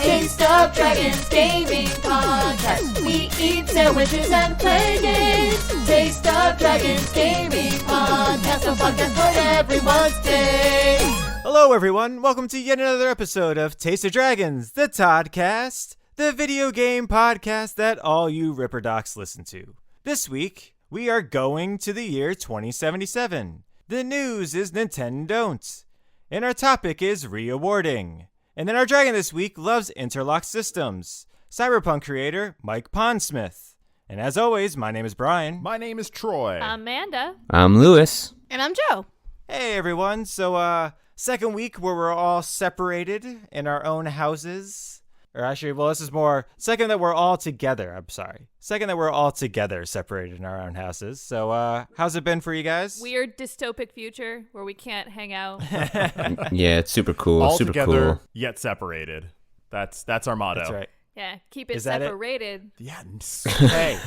Taste of Dragons Gaming Podcast. We eat sandwiches and play games. Taste of Dragons Gaming Podcast. A podcast for everyone's taste. Hello, everyone. Welcome to yet another episode of Taste of Dragons, the Toddcast, the video game podcast that all you Ripper Docs listen to. This week, we are going to the year 2077. The news is Nintendo-don't. And our topic is re-awarding. And then our dragon this week loves interlock systems. Cyberpunk creator Mike Pondsmith. And as always, my name is Brian. My name is Troy. I'm Amanda. I'm Lewis. And I'm Joe. Hey, everyone. So, second week where we're all separated in our own houses. Or actually, well, this is more second that we're all together. I'm sorry. Second that we're all together, separated in our own houses. So, how's it been for you guys? Weird dystopic future where we can't hang out. Yeah, it's super cool. All super together, cool. yet separated. That's our motto. That's right. Yeah, keep it Is that it? separated. Yeah. Hey.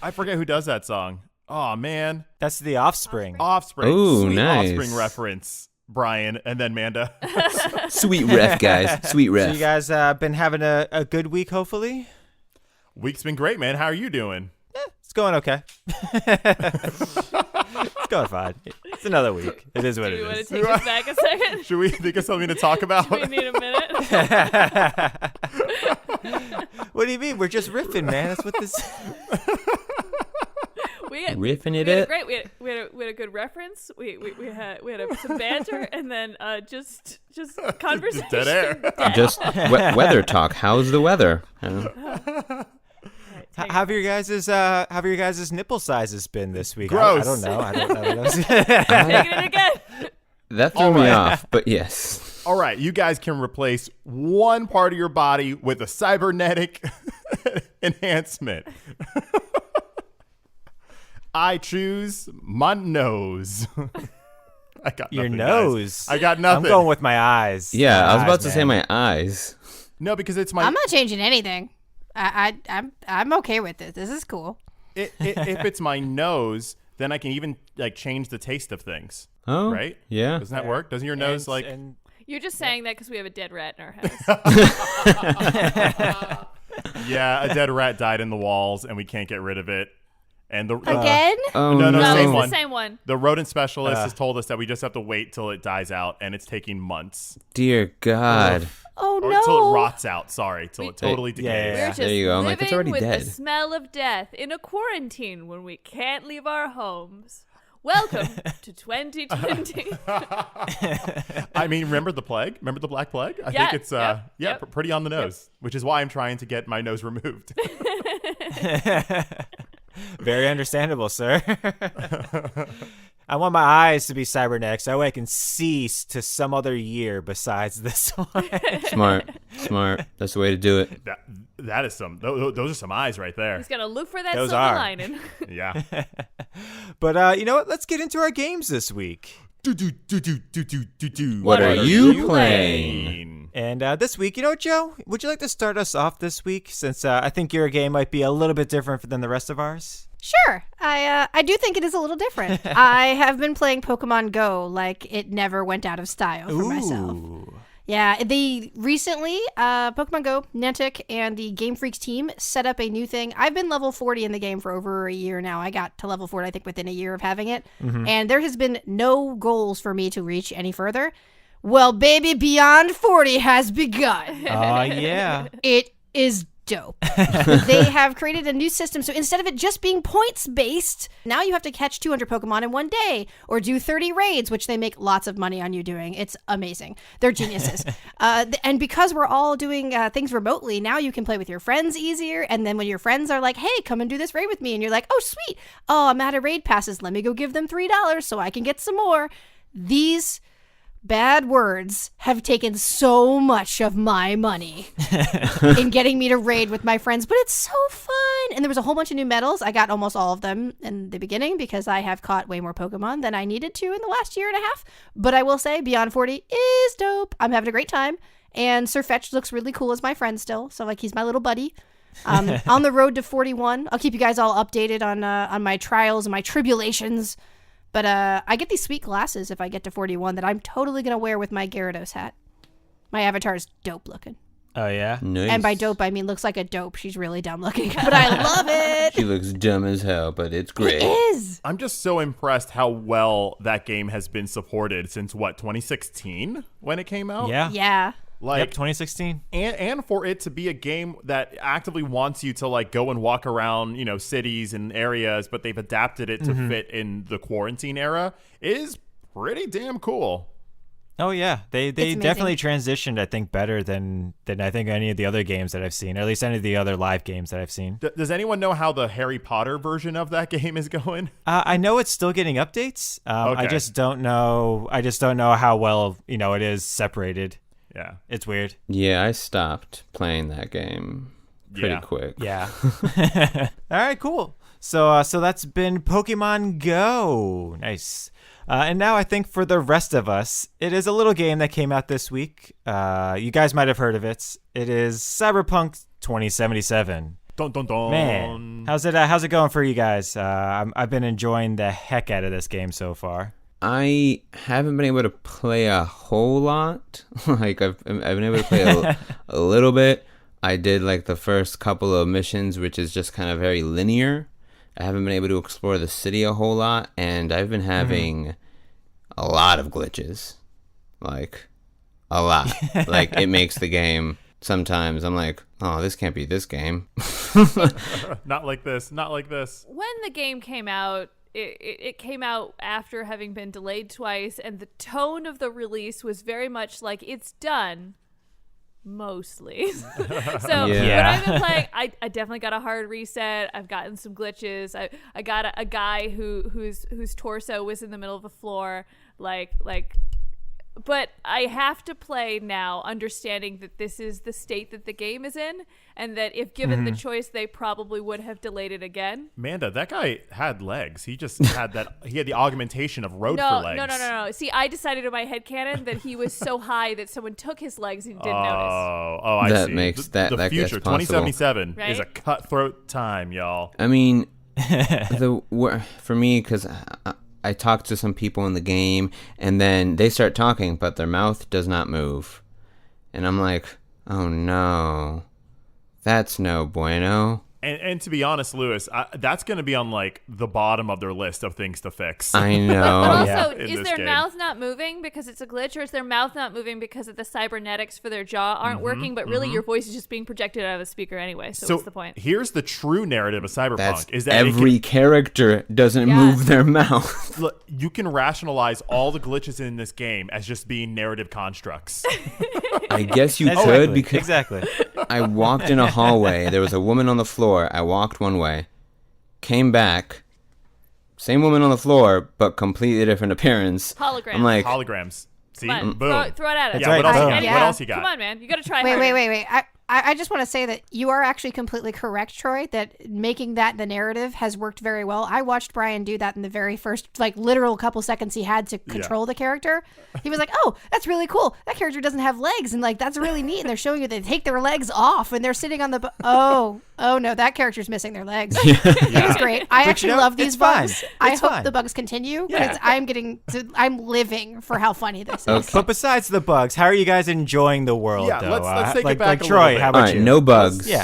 I forget who does that song. Oh, man. That's the Offspring. Offspring. Ooh, Sweet nice. Offspring reference. Brian, and then Manda. Sweet ref, guys. Sweet ref. So you guys been having a good week, hopefully? Week's been great, man. How are you doing? It's going okay. It's going fine. It's another week. It is what Do it you want to is. take us back a second? Should we think of something to talk about? Do we need a minute? What do you mean? We're just riffing, man. That's what this... Riffing it we had a up. great. We had a good reference. We had some banter and then just conversation. Dead air. Just weather talk. How's the weather? How have your guys' nipple sizes been this week? Gross. I don't know. I don't know. Taking it again. That threw me off, but yes. All right, you guys can replace one part of your body with a cybernetic enhancement. I choose my nose. I got Your nothing, nose. guys. I got nothing. I'm going with my eyes. Yeah, My I was about eyes, to say man. my eyes. No, because it's my. I'm not changing anything. I'm okay with this. This is cool. If it's my nose, then I can even like change the taste of things. Oh, Right? Yeah. Doesn't that work? Doesn't your nose like? And You're just saying that because we have a dead rat in our house. Yeah, a dead rat died in the walls, and we can't get rid of it. And the Again? Oh No, no. same it's one. the same one. The rodent specialist has told us that we just have to wait till it dies out, and it's taking months. Dear God. Oh Or no. till it rots out, sorry. Till it totally Yeah, decays. yeah. We're just There you go. I'm like, living it's already with dead. the smell of death in a quarantine when we can't leave our homes. Welcome to 2020. I mean, remember the plague? Remember the Black Plague? I Yeah, think it's yep. pretty on the nose, which is why I'm trying to get my nose removed. very understandable, sir. I want my eyes to be cybernetics. That way I can see to some other year besides this one. Smart. That's the way to do it. That is some. Those are some eyes right there. He's gonna look for that Those silver are. lining. Yeah. But you know what? Let's get into our games this week. What are you playing? And this week, you know what, Joe? Would you like to start us off this week? Since I think your game might be a little bit different than the rest of ours. Sure. I do think it is a little different. I have been playing Pokemon Go like it never went out of style for myself. Yeah, they recently, Pokemon Go, Niantic, and the Game Freaks team set up a new thing. I've been level 40 in the game for over a year now. I got to level 40, I think, within a year of having it. And there has been no goals for me to reach any further. Well, baby, Beyond 40 has begun. Oh, yeah. It is dope. They have created a new system. So instead of it just being points based, now you have to catch 200 Pokemon in one day or do 30 raids, which they make lots of money on you doing. It's amazing. They're geniuses. And because we're all doing things remotely, now you can play with your friends easier. And then when your friends are like, hey, come and do this raid with me. And you're like, oh, sweet. Oh, I'm out of raid passes. Let me go give them $3 so I can get some more. These bad words have taken so much of my money in getting me to raid with my friends, but it's so fun. And there was a whole bunch of new medals. I got almost all of them in the beginning because I have caught way more Pokemon than I needed to in the last year and a half. But I will say Beyond 40 is dope. I'm having a great time. And Sir Fetch looks really cool as my friend still. So like he's my little buddy. On the road to 41. I'll keep you guys all updated on my trials and my tribulations. But I get these sweet glasses if I get to 41 that I'm totally going to wear with my Gyarados hat. My avatar is dope looking. Oh, yeah? Nice. And by dope, I mean looks like a dope. She's really dumb looking, but I love it. She looks dumb as hell, but it's It great. is. I'm just so impressed how well that game has been supported since, 2016 when it came out? Yeah. Yeah. Like, Yep, 2016. and for it to be a game that actively wants you to like go and walk around, cities and areas, but they've adapted it to fit in the quarantine era is pretty damn cool. Oh, yeah. They amazing. definitely transitioned, I think, better than I think any of the other games that I've seen, or at least any of the other live games that I've seen. Does anyone know how the Harry Potter version of that game is going? I know it's still getting updates. I Okay. just don't know. I just don't know how well, it is separated. Yeah. It's weird. Yeah, I stopped playing that game pretty Yeah. quick. Yeah. All right, cool. So that's been Pokemon Go. Nice. And now I think for the rest of us, it is a little game that came out this week. You guys might have heard of it. It is Cyberpunk 2077. Dun dun dun. Man, how's it going for you guys? I've been enjoying the heck out of this game so far. I haven't been able to play a whole lot. Like I've been able to play a little bit. I did like the first couple of missions, which is just kind of very linear. I haven't been able to explore the city a whole lot, and I've been having a lot of glitches. Like a lot. Like it makes the game sometimes I'm like, oh, this can't be this game. Not like this. Not like this. When the game came out, it came out after having been delayed twice, and the tone of the release was very much like it's done. Mostly. So Yeah. when I've been playing, I definitely got a hard reset. I've gotten some glitches. I got a guy whose torso was in the middle of the floor, but I have to play now understanding that this is the state that the game is in, and that if given the choice, they probably would have delayed it again. Amanda, that guy had legs. He just had that. He had the augmentation of road for legs. No. See, I decided in my headcanon that he was so high that someone took his legs and didn't notice. Oh, I That see. makes the that the that's future. possible. 2077 is a Right? cutthroat time, y'all. I mean, for me, because I talked to some people in the game, and then they start talking, but their mouth does not move. And I'm like, oh no, that's no bueno. And to be honest, Lewis, that's going to be on like the bottom of their list of things to fix. I But know. also, In is this their game. mouth not moving because it's a glitch, or is their mouth not moving because of the cybernetics for their jaw aren't working, but really your voice is just being projected out of a speaker anyway, so what's the point? Here's the true narrative of Cyberpunk: That's is that every character doesn't Yeah. move their mouth. look, you can rationalize all the glitches in this game as just being narrative constructs. I guess you Exactly. could, because Exactly. I walked in a hallway. There was a woman on the floor. I walked one way, came back, same woman on the floor, but completely different appearance. Hologram. I'm like, Holograms. See, Come on, boom. throw it at us. Yeah, right, what else you boom. got? Yeah. What else you got? Come on, man. You got to try Wait, harder. wait. I just want to say that you are actually completely correct, Troy, that making that the narrative has worked very well. I watched Brian do that in the very first, literal couple seconds he had to control the character. He was like, oh, that's really cool. That character doesn't have legs, and, that's really neat. And they're showing you they take their legs off, and they're sitting on the... oh, no, that character's missing their legs. It was great. I actually love these it's fine. bugs. I It's hope fine. the bugs continue, Yeah. because I'm living for how funny this is. Okay. But besides the bugs, how are you guys enjoying the world, Yeah, though? let's take it like, back like a Troy, little bit. how all about right, you? no bugs. Yeah.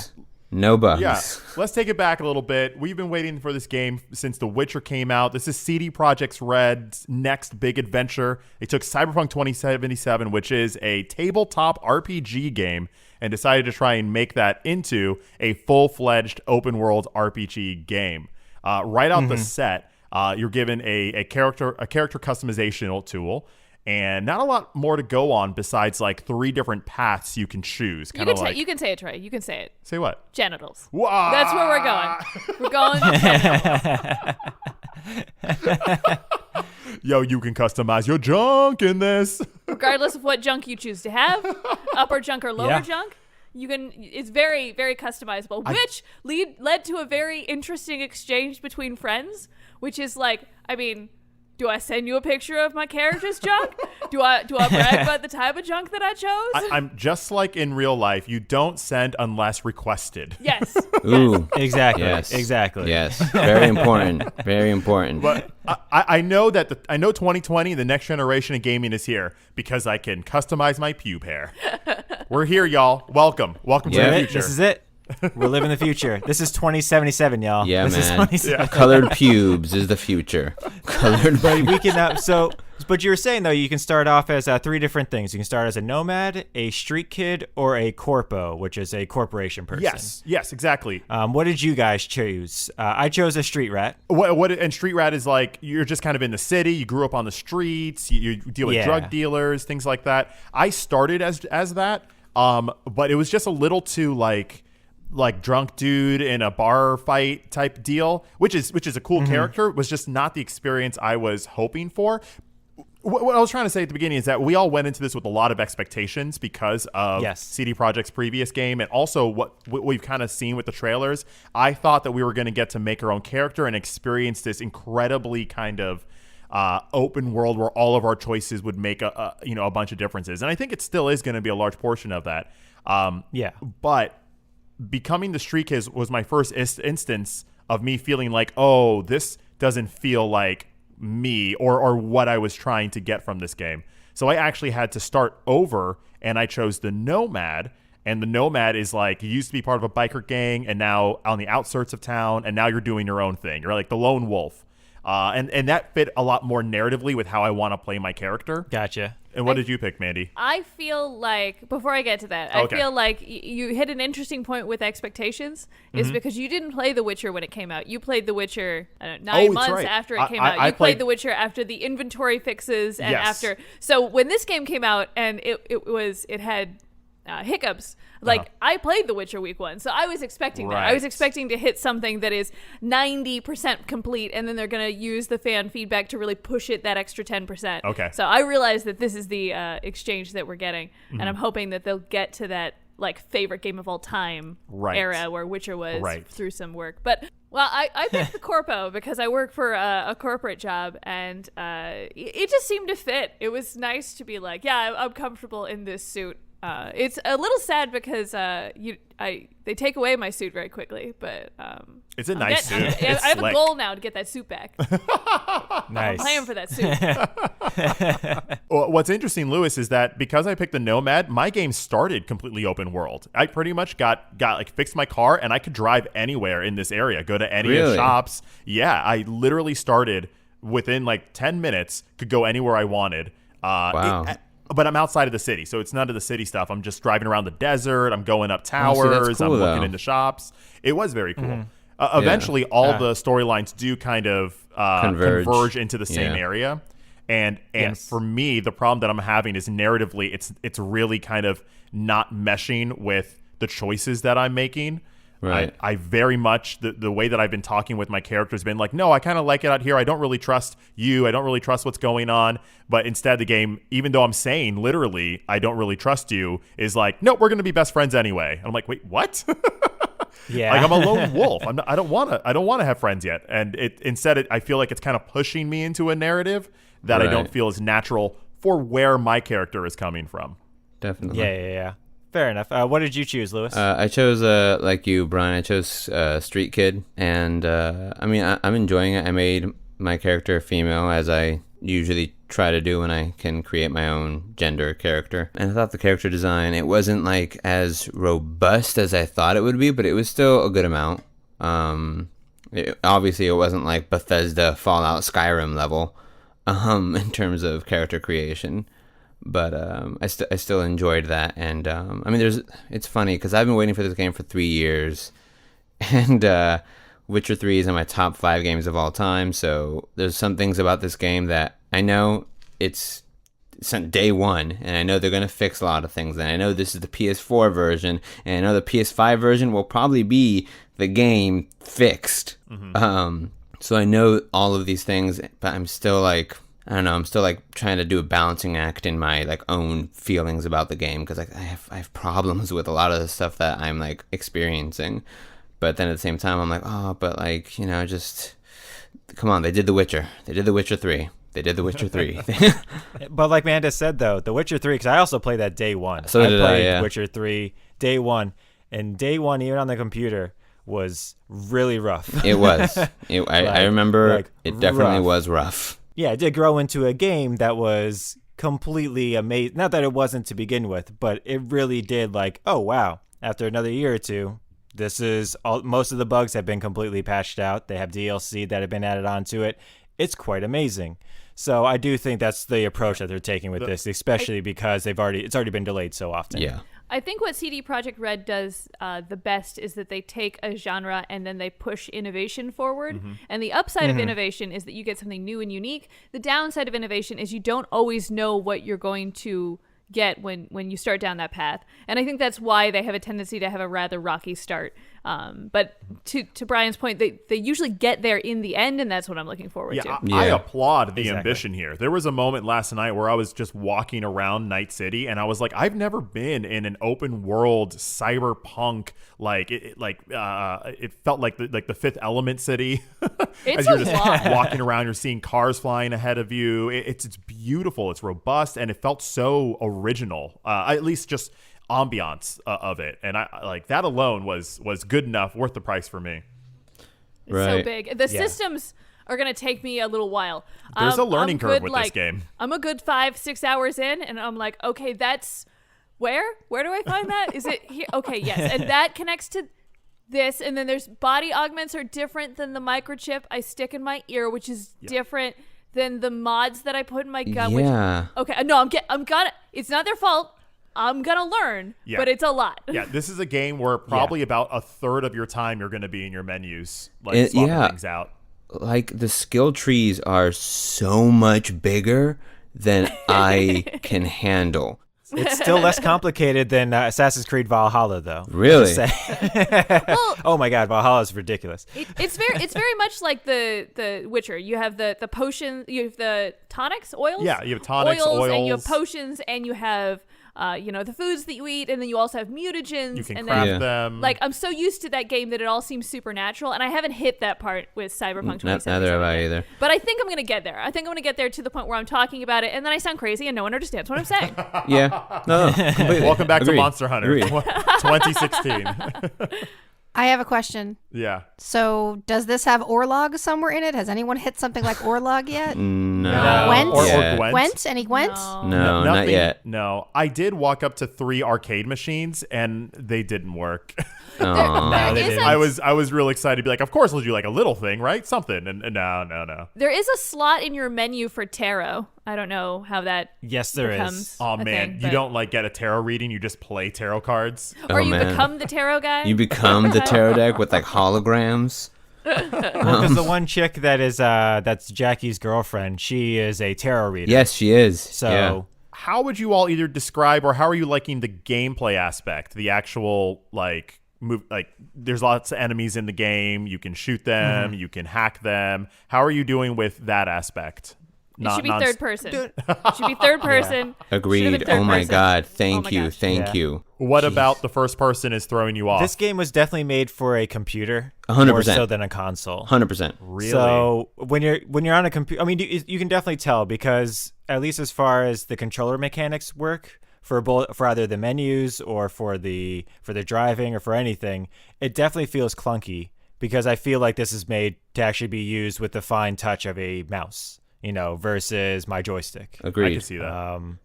No bugs. Yeah, let's take it back a little bit. We've been waiting for this game since The Witcher came out. This is CD Projekt Red's next big adventure. They took Cyberpunk 2077, which is a tabletop RPG game, and decided to try and make that into a full-fledged open-world RPG game. Right out the set, you're given a character customization tool. And not a lot more to go on besides 3 different paths you can choose. You can say it, Troy. You can say it. Say what? Genitals. Wow. That's where we're going. We're going Yo, you can customize your junk in this. regardless of what junk you choose to have, upper junk or lower Yeah. junk. You can. It's very, very customizable, which led to a very interesting exchange between friends. Which is Do I send you a picture of my character's junk? Do I brag about the type of junk that I chose? I'm just like in real life. You don't send unless requested. Yes. Ooh. Exactly. Yes. Exactly. Yes. Very important. Very important. But I know that I know 2020, the next generation of gaming is here because I can customize my pube hair. We're here, y'all. Welcome to the Yeah. future. This is it. We're living the future. This is 2077, y'all. Yeah, this man. is 2077. Colored pubes is the future. Colored But we can but you were saying though you can start off as 3 different things. You can start as a nomad, a street kid, or a corpo, which is a corporation person. Yes, exactly. What did you guys choose? I chose a street rat. And street rat is like you're just kind of in the city. You grew up on the streets. You deal with drug dealers, things like that. I started as that, but it was just a little too like drunk dude in a bar fight type deal, which is a cool character. Was just not the experience I was hoping for. What I was trying to say at the beginning is that we all went into this with a lot of expectations because of CD Projekt's previous game and also what we've kind of seen with the trailers. I thought that we were going to get to make our own character and experience this incredibly kind of open world where all of our choices would make a bunch of differences. And I think it still is going to be a large portion of that. But becoming the street kid was my first instance of me feeling like, oh, this doesn't feel like me or what I was trying to get from this game. So I actually had to start over, and I chose the nomad. And the nomad is like, you used to be part of a biker gang and now on the outskirts of town, and now you're doing your own thing. You're like the lone wolf. And that fit a lot more narratively with how I want to play my character. Gotcha. And what did you pick, Mandy? I feel like, before I get to that, I feel like you hit an interesting point with expectations, is because you didn't play The Witcher when it came out. You played The Witcher 9 months after it came out. You played The Witcher after the inventory fixes and after. So when this game came out and it had hiccups, I played The Witcher week 1, so I was expecting that. I was expecting to hit something that is 90% complete, and then they're going to use the fan feedback to really push it that extra 10%. Okay. So I realize that this is the exchange that we're getting, and I'm hoping that they'll get to that favorite game of all time era where Witcher was through some work. But I picked the corpo because I work for a corporate job, and it just seemed to fit. It was nice to be like, yeah, I'm comfortable in this suit. It's a little sad because they take away my suit very quickly, but it's a nice suit. I have a goal now to get that suit back. Nice. I'm playing for that suit. Well, what's interesting, Lewis, is that because I picked the nomad, my game started completely open world. I pretty much got fixed my car, and I could drive anywhere in this area, go to any of the shops. Yeah, I literally started within 10 minutes, could go anywhere I wanted. Wow. But I'm outside of the city, so it's none of the city stuff. I'm just driving around the desert. I'm going up towers. That's cool, I'm looking though. into shops. It was very cool. Eventually, all the storylines do kind of converge into the same area. And for me, the problem that I'm having is narratively, it's really kind of not meshing with the choices that I'm making. Right. I very much, the way that I've been talking with my character has been like, no, I kind of like it out here. I don't really trust you. I don't really trust what's going on. But instead the game, even though I'm saying literally, I don't really trust you, is like, no, we're going to be best friends anyway. And I'm like, wait, what? Yeah. I'm a lone wolf. I don't want to have friends yet. And I feel like it's kind of pushing me into a narrative that I don't feel is natural for where my character is coming from. Definitely. Yeah. Fair enough. What did you choose, Lewis? I chose, like you, Brian, I chose Street Kid. And, I'm enjoying it. I made my character female, as I usually try to do when I can create my own gender character. And I thought the character design, it wasn't, as robust as I thought it would be, but it was still a good amount. Obviously, it wasn't like Bethesda, Fallout, Skyrim level in terms of character creation. But I still enjoyed that, and it's funny because I've been waiting for this game for 3 years, and Witcher 3 is in my top 5 games of all time. So there's some things about this game that I know it's day one, and I know they're gonna fix a lot of things, and I know this is the PS4 version, and I know the PS5 version will probably be the game fixed. So I know all of these things, but I'm still I don't know. I'm still trying to do a balancing act in my own feelings about the game because I have problems with a lot of the stuff that I'm experiencing, but then at the same time I'm just come on. They did The Witcher. They did The Witcher 3. They did The Witcher 3. But like Manda said, though, The Witcher 3, because I also played that day one. So did I, played yeah. Witcher 3 day one, and day one, even on the computer, was really rough. It was. I remember it definitely rough. was rough. Yeah, it did grow into a game that was completely amazing. Not that it wasn't to begin with, but it really did oh, wow. After another year or two, this is most of the bugs have been completely patched out. They have DLC that have been added onto it. It's quite amazing. So I do think that's the approach that they're taking with this, especially because it's already been delayed so often. Yeah. I think what CD Projekt Red does the best is that they take a genre and then they push innovation forward. Mm-hmm. And the upside of innovation is that you get something new and unique. The downside of innovation is you don't always know what you're going to get when you start down that path. And I think that's why they have a tendency to have a rather rocky start. But to Brian's point, they usually get there in the end, and that's what I'm looking forward to. I applaud the ambition here. There was a moment last night where I was just walking around Night City, and I was like, I've never been in an open world cyberpunk it felt like the Fifth Element city. It's As you're a just lot. walking around, you're seeing cars flying ahead of you. It's beautiful. It's robust, and it felt so original. At least just ambiance of it, and I that alone was good enough, worth the price for me. It's Right. so big. The systems are going to take me a little while. There's a learning I'm curve good, with this game. I'm a good 5-6 hours in, and I'm like, okay, that's where do I find that? Is it here? Okay, yes, and that connects to this, and then there's body augments are different than the microchip I stick in my ear, which is different than the mods that I put in my gun. Yeah. Which, okay, no, I'm gonna. It's not their fault. I'm gonna learn, but it's a lot. Yeah, this is a game where probably about a third of your time you're going to be in your menus, swapping things out. Like, the skill trees are so much bigger than I can handle. It's still less complicated than Assassin's Creed Valhalla, though. Really? Oh my God, Valhalla is ridiculous. It's very much like the Witcher. You have the potion, you have the tonics, oils. Yeah, you have tonics, and you have oils. potions, and you have the foods that you eat, and then you also have mutagens. You can and craft then, them. Like, I'm so used to that game that it all seems supernatural, and I haven't hit that part with Cyberpunk 2077. Neither have I either. But I think I'm gonna get there. I think I'm gonna get there to the point where I'm talking about it, and then I sound crazy, and no one understands what I'm saying. Yeah. No, completely. Welcome back to Agreed. Monster Hunter Agreed. 2016. I have a question. Yeah. So, does this have Orlog somewhere in it? Has anyone hit something like Orlog yet? No. Gwent? Or Yeah. Gwent. Gwent? Any Gwent? No, not yet. No. I did walk up to 3 arcade machines, and they didn't work. There they is didn't. I was really excited to be like, of course we'll do like a little thing, right? Something. And no. There is a slot in your menu for tarot. I don't know how that Yes, there becomes is. Oh a man, thing, you but- don't get a tarot reading, you just play tarot cards. Or you man. become the tarot guy. You become the tarot deck with like holograms. Because the one chick that's Jackie's girlfriend, she is a tarot reader. Yes, she is. So yeah. How would you all either describe, or how are you liking the gameplay aspect? The actual there's lots of enemies in the game. You can shoot them. You can hack them. How are you doing with that aspect? It should be third person. It should be third person. Should have Agreed. been third Oh my person. God. Oh Thank my you. gosh. Thank Yeah. you. What about the first person is throwing you off? this game was definitely made for a computer, 100%. more so than a console. 100%. Really? So when you're on a computer, I mean, you can definitely tell, because at least as far as the controller mechanics work for either the menus or for the driving or for anything, it definitely feels clunky, because I feel like this is made to actually be used with the fine touch of a mouse, versus my joystick. Agreed. I can see that.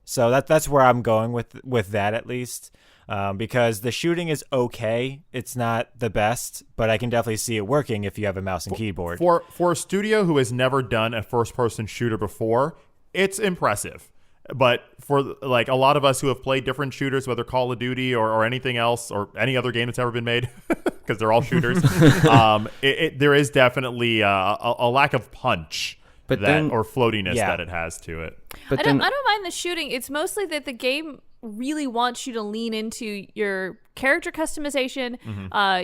So that's where I'm going with that, at least, because the shooting is okay. It's not the best, but I can definitely see it working if you have a mouse and keyboard. For a studio who has never done a first-person shooter before, it's impressive. But for like a lot of us who have played different shooters, whether Call of Duty or anything else or any other game that's ever been made, because they're all shooters, there is definitely a lack of punch But then- or floatiness Yeah. that it has to it. But I then, don't mind the shooting. It's mostly that the game really wants you to lean into your character customization,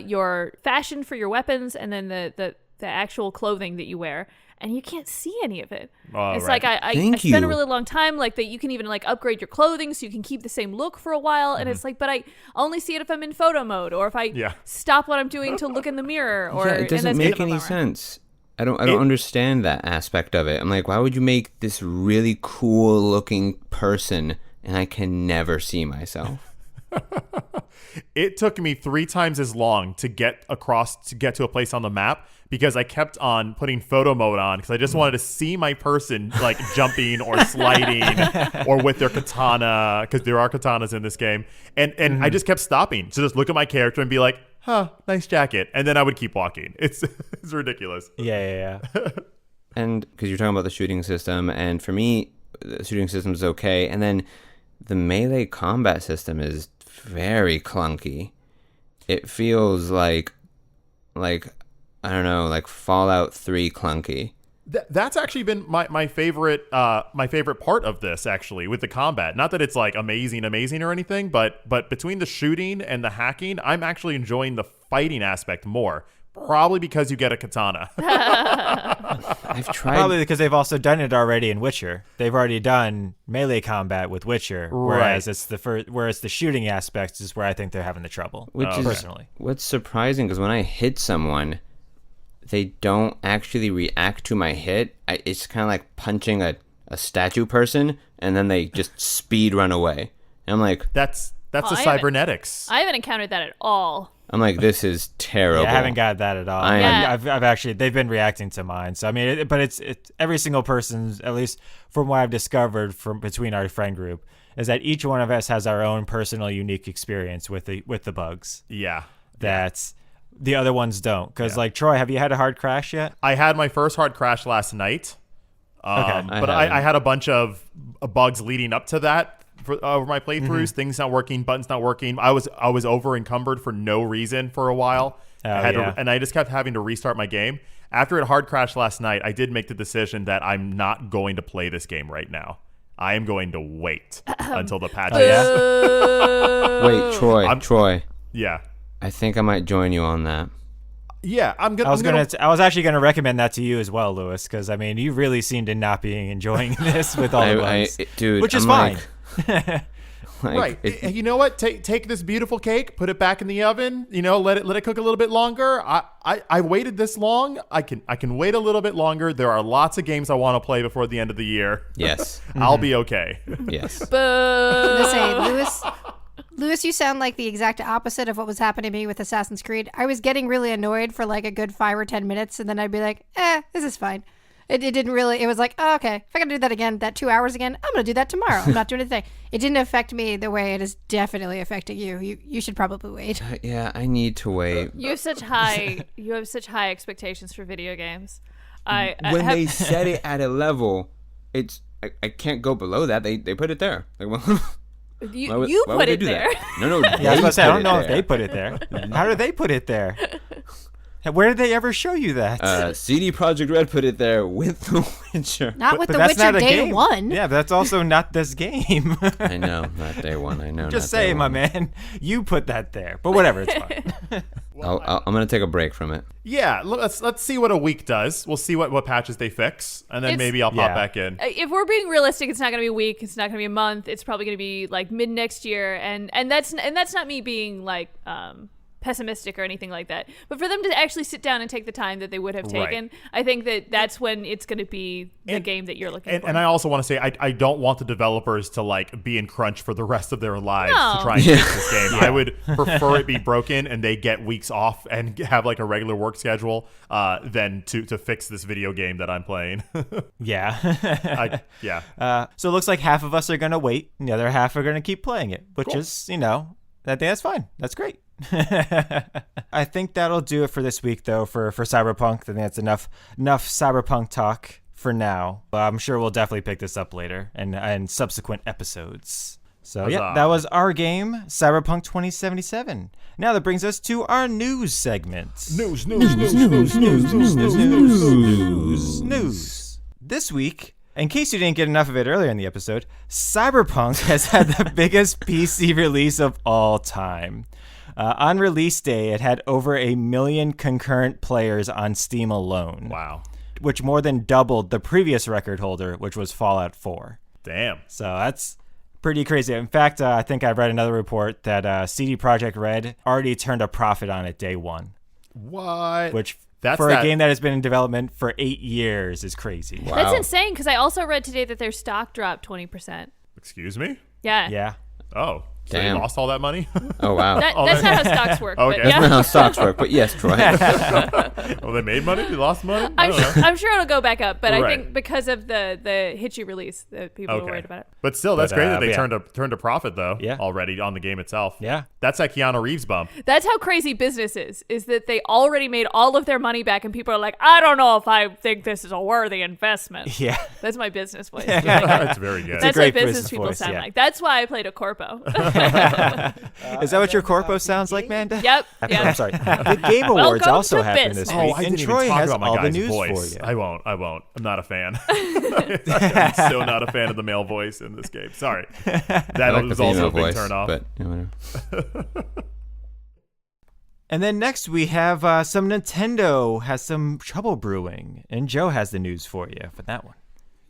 your fashion for your weapons, and then the actual clothing that you wear. And you can't see any of it. Oh, it's right. like I Thank spent a you. really long time like that. You can even like upgrade your clothing so you can keep the same look for a while. And it's like, but I only see it if I'm in photo mode, or if I Yeah. stop what I'm doing to look in the mirror. Or yeah, it and doesn't that's make kind of a any bummer. sense. I don't understand that aspect of it. I'm like, why would you make this really cool looking person and I can never see myself? It took me 3 times as long to get to a place on the map because I kept on putting photo mode on because I just wanted to see my person like jumping or sliding or with their katana, because there are katanas in this game. And I just kept stopping to just look at my character and be like, huh, nice jacket. And then I would keep walking. It's ridiculous. Yeah. And because you're talking about the shooting system, and for me, the shooting system is okay. And then the melee combat system is very clunky. It feels like I don't know, like Fallout 3 clunky. That's actually been my favorite part of this, actually, with the combat. Not that it's like amazing or anything, but between the shooting and the hacking, I'm actually enjoying the fighting aspect more. Probably because you get a katana. I've tried. Probably because they've also done it already in Witcher. They've already done melee combat with Witcher, whereas it's the shooting aspect is where I think they're having the trouble. Which is personally what's surprising, because when I hit someone, they don't actually react to my hit. It's kind of like punching a statue person, and then they just speed run away. And I'm like, that's the cybernetics. I haven't encountered that at all. I'm like, this is terrible. Yeah, I haven't got that at all. I've actually, they've been reacting to mine. So I mean, but it's every single person's, at least from what I've discovered from between our friend group, is that each one of us has our own personal, unique experience with the bugs. Yeah, that's the other ones don't. Because like Troy, have you had a hard crash yet? I had my first hard crash last night. Okay, but I had a bunch of bugs leading up to that. Over my playthroughs, things not working, buttons not working. I was over encumbered for no reason for a while. And I just kept having to restart my game. After it hard crashed last night, I did make the decision that I'm not going to play this game right now. I am going to wait until the patch. Wait, Troy. Yeah. I think I might join you on that. Yeah, I was actually gonna recommend that to you as well, Lewis, because I mean, you really seem to not be enjoying this with all the bugs, dude, which is I'm fine. Right. You know what? Take this beautiful cake, put it back in the oven. You know, let it cook a little bit longer. I waited this long. I can wait a little bit longer. There are lots of games I want to play before the end of the year. Yes. I'll be okay. Yes. Lewis, you sound like the exact opposite of what was happening to me with Assassin's Creed. I was getting really annoyed for like a good 5 or 10 minutes, and then I'd be like, this is fine. It didn't really, it was like, oh, okay, if I gotta do that again, that 2 hours again, I'm gonna do that tomorrow. I'm not doing anything. It didn't affect me the way it is definitely affecting you. You should probably wait. Yeah, I need to wait. You have such high expectations for video games. When they set it at a level, I can't go below that. They put it there. Like, well, you put it there. No. Yeah, I was about to say, I don't know if they put it there. How did they put it there? Where did they ever show you that? CD Projekt Red put it there with The Witcher. Not with The Witcher Day 1. Yeah, but that's also not this game. I know, not Day 1. I know. Just saying, my man. You put that there. But whatever, it's fine. I'm going to take a break from it. Yeah, let's see what a week does. We'll see what patches they fix, and then maybe I'll pop back in. If we're being realistic, it's not going to be a week. It's not going to be a month. It's probably going to be like mid next year, and that's not me being like pessimistic or anything like that, but for them to actually sit down and take the time that they would have taken, I think that's when it's going to be the game that you're looking for. And I also want to say I don't want the developers to like be in crunch for the rest of their lives to try and fix this game. I would prefer it be broken and they get weeks off and have like a regular work schedule than to fix this video game that I'm playing. Yeah. Yeah. So it looks like half of us are going to wait and the other half are going to keep playing it, which is, I think that's fine. That's great. I think that'll do it for this week, though, for Cyberpunk. I think that's enough Cyberpunk talk for now. I'm sure we'll definitely pick this up later and subsequent episodes. So yeah, that was our game, Cyberpunk 2077. Now that brings us to our news segment. News. This week, in case you didn't get enough of it earlier in the episode, Cyberpunk has had the biggest PC release of all time. On release day, it had over 1 million concurrent players on Steam alone. Wow. Which more than doubled the previous record holder, which was Fallout 4. Damn. So that's pretty crazy. In fact, I think I read another report that CD Projekt Red already turned a profit on it day one. What? Which for a game that has been in development for 8 years is crazy. Wow. That's insane because I also read today that their stock dropped 20%. Excuse me? Yeah. Yeah. Oh. So Damn. you lost all that money? Oh, wow. That's not how stocks work. Okay. But That's yeah. not how stocks work, but yes, Troy. Well, they made money? They lost money? I don't know. I'm sure it'll go back up, but I Right. think because of the Hitchy release, that people were worried about it. But still, that's But, great that they yeah. turned a profit, though, Yeah. already on the game itself. Yeah. That's that Keanu Reeves bump. That's how crazy business is that they already made all of their money back and people are like, I don't know if I think this is a worthy investment. Yeah. That's my business voice. That's very good. That's great what business business people voice, sound yeah. like. That's why I played a corpo. Is that what your corpo sounds like, Manda? Yep. I'm Yep. sorry. The Game Awards Welcome also to happened business. this Oh, week, I and didn't Troy even talk has about my all the guy's news voice. for you. I won't. I'm not a fan. I'm still not a fan of the male voice in this game. Sorry. That I like the was also a female big voice, turn off. but whatever. And then next we have some Nintendo has some trouble brewing, and Joe has the news for you for that one.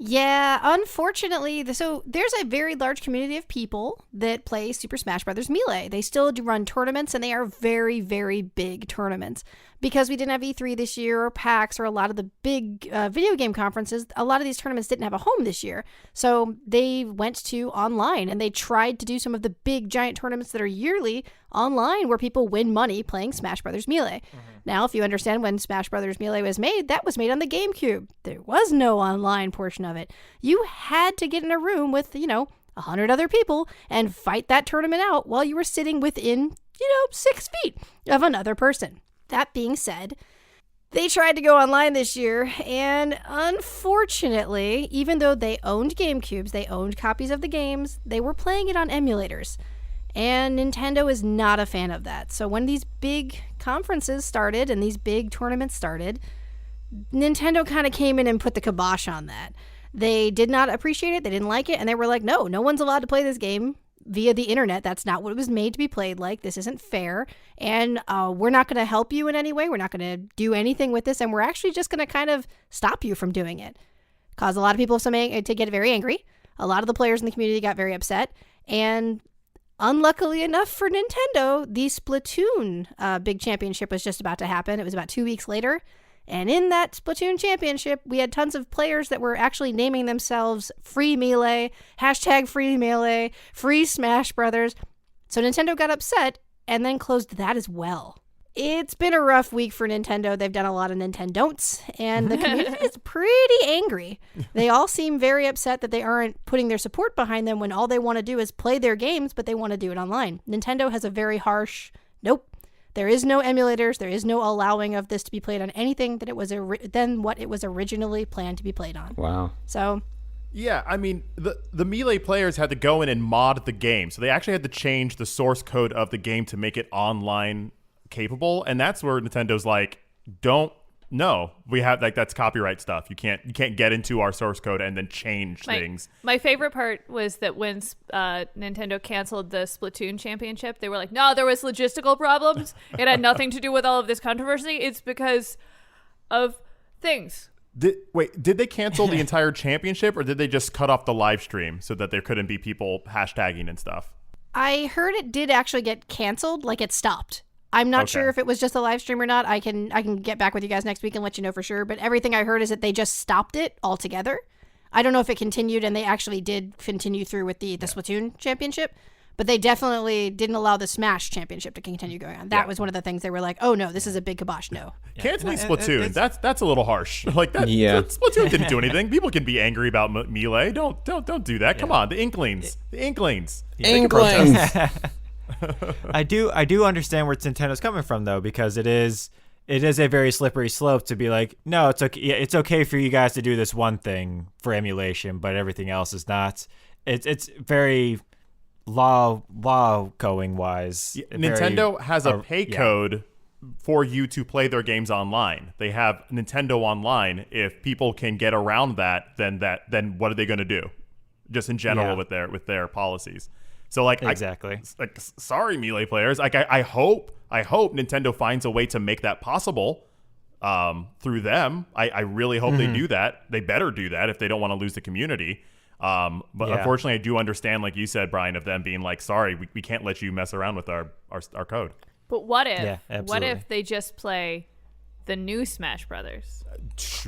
Yeah, unfortunately, so there's a very large community of people that play Super Smash Bros. Melee. They still do run tournaments, and they are very, very big tournaments. Because we didn't have E3 this year, or PAX, or a lot of the big video game conferences, a lot of these tournaments didn't have a home this year. So they went to online, and they tried to do some of the big, giant tournaments that are yearly online, where people win money playing Smash Bros. Melee. Now, if you understand when Smash Bros. Melee was made, that was made on the GameCube. There was no online portion of it. You had to get in a room with, 100 other people and fight that tournament out while you were sitting within, 6 feet of another person. That being said, they tried to go online this year, and unfortunately, even though they owned GameCubes, they owned copies of the games, they were playing it on emulators. And Nintendo is not a fan of that. So when these big conferences started and these big tournaments started, Nintendo kind of came in and put the kibosh on that. They did not appreciate it. They didn't like it. And they were like, no one's allowed to play this game via the internet. That's not what it was made to be played like. This isn't fair. And we're not going to help you in any way. We're not going to do anything with this. And we're actually just going to kind of stop you from doing it. Cause a lot of people to get very angry. A lot of the players in the community got very upset. And unluckily enough for Nintendo, the Splatoon big championship was just about to happen. It was about 2 weeks later. And in that Splatoon championship, we had tons of players that were actually naming themselves Free Melee, #Free Melee, Free Smash Brothers. So Nintendo got upset and then closed that as well. It's been a rough week for Nintendo. They've done a lot of Nintendon'ts, and the community is pretty angry. They all seem very upset that they aren't putting their support behind them when all they want to do is play their games, but they want to do it online. Nintendo has a very harsh, nope. There is no emulators. There is no allowing of this to be played on anything than what it was originally planned to be played on. Wow. So, Yeah, I mean, the Melee players had to go in and mod the game. So they actually had to change the source code of the game to make it online capable. And that's where Nintendo's like, we have that's copyright stuff. You can't get into our source code and then change things. My favorite part was that when Nintendo canceled the Splatoon championship, they were like, no, there was logistical problems. It had nothing to do with all of this controversy. It's because of things. Did they cancel the entire championship, or did they just cut off the live stream so that there couldn't be people hashtagging and stuff? I heard it did actually get canceled, like it stopped. I'm not sure if it was just a live stream or not. I can get back with you guys next week and let you know for sure. But everything I heard is that they just stopped it altogether. I don't know if it continued, and they actually did continue through with the Splatoon championship. But they definitely didn't allow the Smash championship to continue going on. That was one of the things they were like, oh no, this is a big kibosh, no. Canceling Splatoon, that's a little harsh. Like that. Yeah. Splatoon didn't do anything. People can be angry about Melee. Don't do that. Come on, the Inklings. They can protest. I do understand where Nintendo's coming from, though, because it is a very slippery slope to be like, no, it's okay. Yeah, it's okay for you guys to do this one thing for emulation, but everything else is not. It's very law going wise. Nintendo has a pay code for you to play their games online. They have Nintendo Online. If people can get around that, then what are they going to do? Just in general with their policies. So exactly. Sorry, Melee players. I hope Nintendo finds a way to make that possible through them. I really hope they do that. They better do that if they don't want to lose the community. But unfortunately, I do understand, like you said, Brian, of them being like, sorry, we can't let you mess around with our code. But what if? Yeah, What absolutely. if they just play the new Smash Brothers.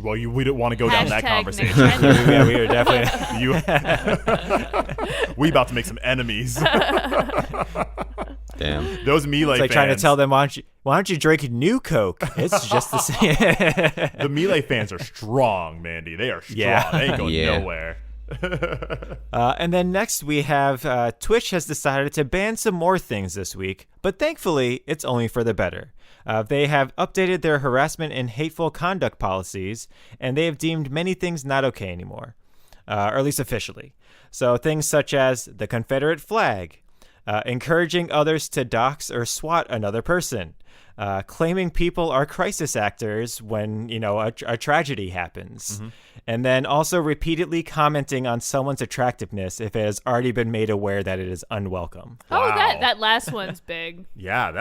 Well, we didn't want to go down that Hashtag conversation. Nintendo. Yeah, we are definitely. We about to make some enemies. Damn. Those Melee It's like fans. trying to tell them, why don't you drink new Coke? It's just the same. The Melee fans are strong, Mandy. They are strong. Yeah. They ain't going Yeah. nowhere. And then next we have Twitch has decided to ban some more things this week, but thankfully it's only for the better. They have updated their harassment and hateful conduct policies, and they have deemed many things not okay anymore, or at least officially. So things such as the Confederate flag, encouraging others to dox or swat another person, claiming people are crisis actors when, a tragedy happens, and then also repeatedly commenting on someone's attractiveness if it has already been made aware that it is unwelcome. Oh, Wow. that last one's big. Yeah,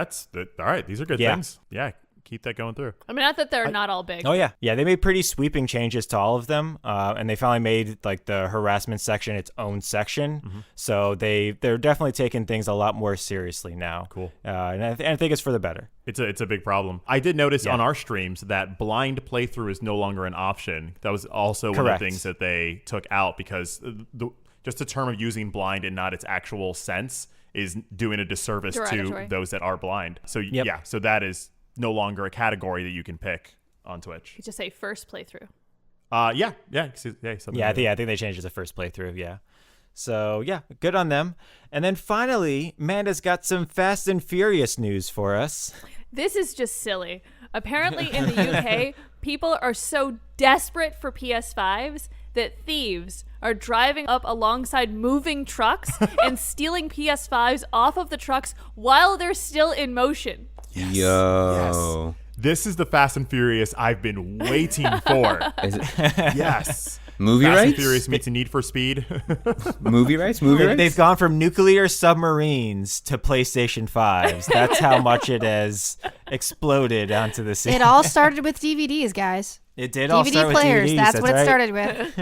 all right. These are good Yeah. things. Yeah, keep that going through. I mean, not that they're not all big. Oh yeah, they made pretty sweeping changes to all of them, and they finally made like the harassment section its own section. So they're definitely taking things a lot more seriously now. Cool. And I think it's for the better. It's a big problem. I did notice on our streams that blind playthrough is no longer an option. That was also one of Correct. the things that they took out because just the term of using blind and not its actual sense is doing a disservice Derogatory. to those that are blind. So Yep. yeah, so that is no longer a category that you can pick on Twitch. You just say first playthrough. Yeah. Something Yeah, I like think they changed it to first playthrough. Yeah. So yeah, good on them. And then finally, Amanda's got some Fast and Furious news for us. This is just silly. Apparently in the UK, people are so desperate for PS5s that thieves are driving up alongside moving trucks and stealing PS5s off of the trucks while they're still in motion. Yo. This is the Fast and Furious I've been waiting for. Is it Yes. movie Fast and rights? Furious meets Need for Speed. Movie rights? Movie rights? They've gone from nuclear submarines to PlayStation 5s. That's how much it has exploded onto the scene. It all started with DVDs, guys. It did all DVD start players. with DVDs. That's what it right. started with.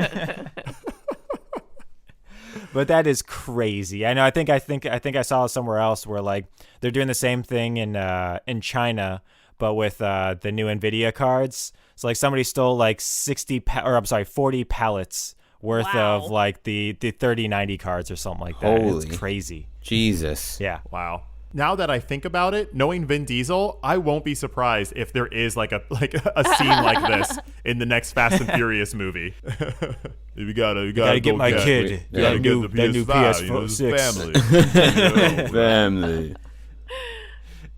But that is crazy. I know. I think I saw it somewhere else where like they're doing the same thing in China, but with the new Nvidia cards. So like somebody stole like 40 pallets worth Wow. of like the 3090 cards or something like that. Holy. It's crazy. Jesus. Yeah. Wow. Now that I think about it, knowing Vin Diesel, I won't be surprised if there is like a scene like this in the next Fast and Furious movie. You gotta get my get- kid you gotta that get new the PS5, you know, PS6. this family. Family.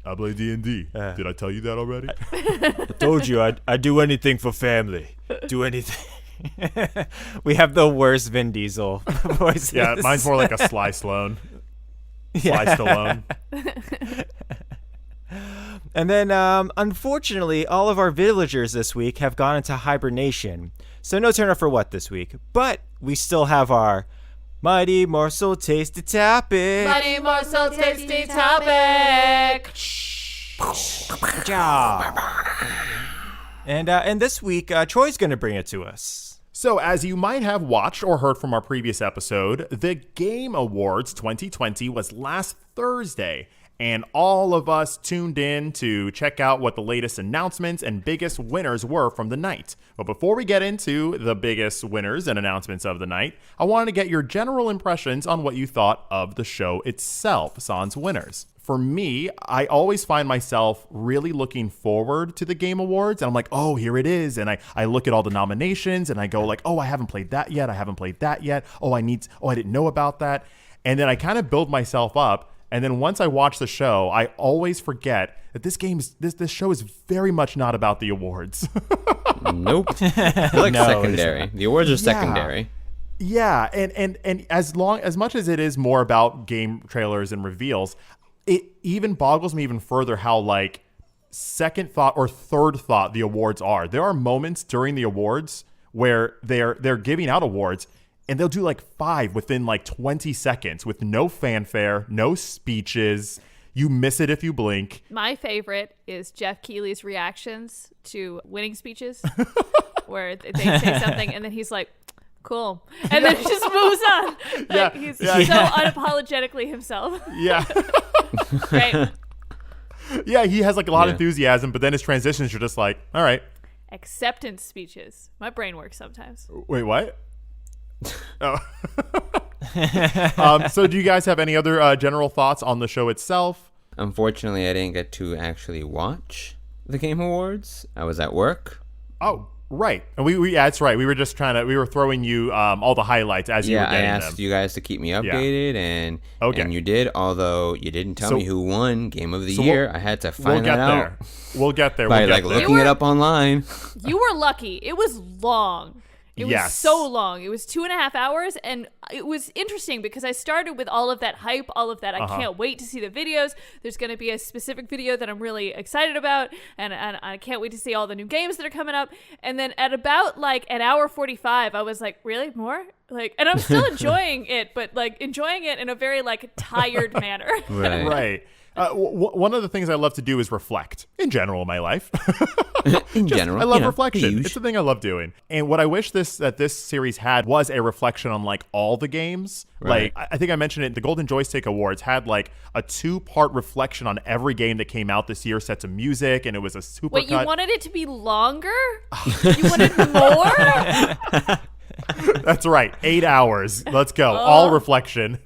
I play D&D. Did I tell you that already? I told you I'd do anything for family. Do anything. We have the worst Vin Diesel voices. Yeah, mine's more like a Sly Stallone. Sly Stallone. And then, unfortunately, all of our villagers this week have gone into hibernation. So no turn up for what this week. But we still have our Mighty Morsel Tasty Topic. Mighty Morsel Tasty Topic. Good job. And this week, Troy's going to bring it to us. So, as you might have watched or heard from our previous episode, the Game Awards 2020 was last Thursday, and all of us tuned in to check out what the latest announcements and biggest winners were from the night. But before we get into the biggest winners and announcements of the night, I wanted to get your general impressions on what you thought of the show itself, sans winners. For me, I always find myself really looking forward to the Game Awards, and I'm like, oh, here it is. And I look at all the nominations and I go like, oh, I haven't played that yet. I haven't played that yet. I didn't know about that. And then I kind of build myself up. And then once I watch the show, I always forget that this show is very much not about the awards. Nope. They're like No, secondary. The awards are secondary. Yeah, and as much as it is more about game trailers and reveals, it even boggles me even further how like second thought or third thought the awards are. There are moments during the awards where they're giving out awards and they'll do like 5 within like 20 seconds with no fanfare, no speeches. You miss it if you blink. My favorite is Jeff Keighley's reactions to winning speeches, where they say something and then he's like, cool. And then just moves on. Like, he's so unapologetically himself. Yeah. Right. Yeah, he has like a lot of Yeah. enthusiasm, but then his transitions are just like, all right. Acceptance speeches. My brain works sometimes. Wait, what? Oh. So do you guys have any other general thoughts on the show itself? Unfortunately, I didn't get to actually watch the Game Awards. I was at work. Oh, right. And we that's right. We were just we were throwing you all the highlights as you were Yeah, I getting asked them. you guys to keep me updated, and you did. Although you didn't tell So- me who won Game of the so Year, we'll- I had to We'll find get that there. out We'll get there. by We'll like get there. looking it up online. You were lucky. It was long. It was Yes. so long. It was 2.5 hours, and it was interesting because I started with all of that hype, all of that. I can't wait to see the videos. There's going to be a specific video that I'm really excited about, and I can't wait to see all the new games that are coming up. And then at about like an hour 45, I was like, really? More? Like, and I'm still enjoying it, but like enjoying it in a very like tired manner. Right. Right. One of the things I love to do is reflect in general in my life. In general, I love you know, reflection. huge. It's the thing I love doing. And what I wish that this series had was a reflection on like all the games. Right. Like I think I mentioned it. The Golden Joystick Awards had like a 2-part reflection on every game that came out this year, set to music, and it was a super. Wait, you wanted it to be longer? You wanted more? That's right. 8 hours. Let's go. All reflection.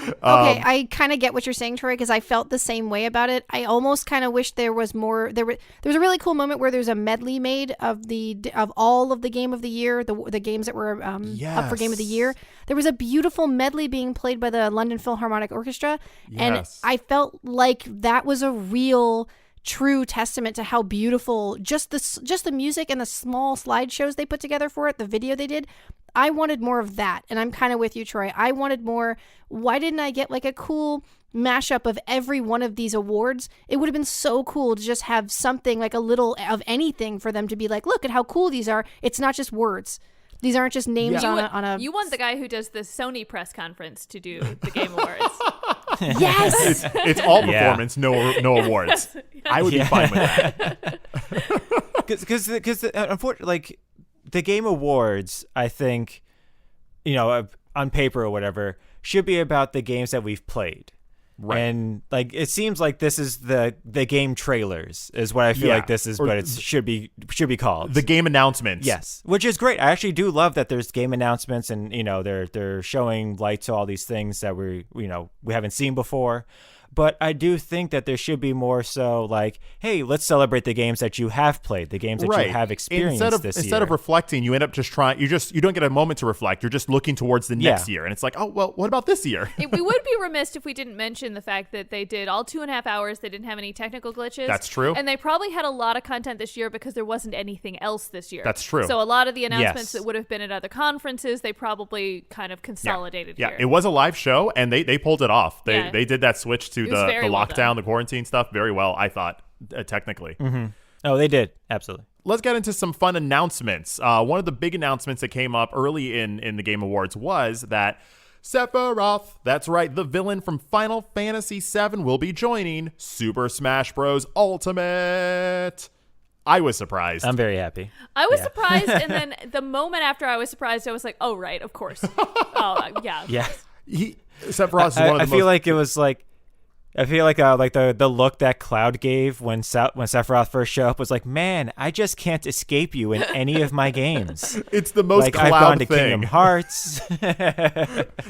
Okay, I kind of get what you're saying, Troy, because I felt the same way about it. I almost kind of wish there was more. There was a really cool moment where there's a medley made of all of the Game of the Year, the games that were up for Game of the Year. There was a beautiful medley being played by the London Philharmonic Orchestra, and Yes. I felt like that was a real, true testament to how beautiful just the music and the small slideshows they put together for it, the video they did. I wanted more of that, and I'm kind of with you, Troy. I wanted more. Why didn't I get like a cool mashup of every one of these awards? It would have been so cool to just have something like a little of anything for them to be like, look at how cool these are. It's not just words. These aren't just names on a. You want the guy who does the Sony press conference to do the Game Awards. Yes. It's all Yeah. performance, no awards. I would be fine with that. Because unfortunately, like the Game Awards, I think, on paper or whatever, should be about the games that we've played. Right. And like it seems like this is the game trailers is what I feel Yeah. like this is, Or but it should be called The game announcements. Yes, which is great. I actually do love that there's game announcements, and they're showing light to all these things that we haven't seen before. But I do think that there should be more so like, hey, let's celebrate the games that you have played, the games that you have experienced this year. Instead of reflecting, you end up just trying. You don't get a moment to reflect. You're just looking towards the next year, and it's like, oh well, what about this year? We would be remiss if we didn't mention the fact that they did all 2.5 hours. They didn't have any technical glitches. That's true. And they probably had a lot of content this year because there wasn't anything else this year. That's true. So a lot of the announcements Yes. that would have been at other conferences, they probably kind of consolidated Yeah, here. it was a live show, and they pulled it off. They did that switch to It was the very well lockdown, done. the quarantine stuff very well. I thought technically. Oh, they did. Absolutely. Let's get into some fun announcements. One of the big announcements that came up early in the Game Awards was that Sephiroth, that's right, the villain from Final Fantasy VII, will be joining Super Smash Bros. Ultimate. I was surprised. I'm very happy. I was surprised, and then the moment after I was surprised, I was like, oh, right, of course. Oh, yeah. Yeah. Sephiroth is one of the I most... feel like it was like. I feel like the look that Cloud gave when Sephiroth first showed up was like, man, I just can't escape you in any of my games. It's the most Like Cloud I've gone to thing. Kingdom Hearts.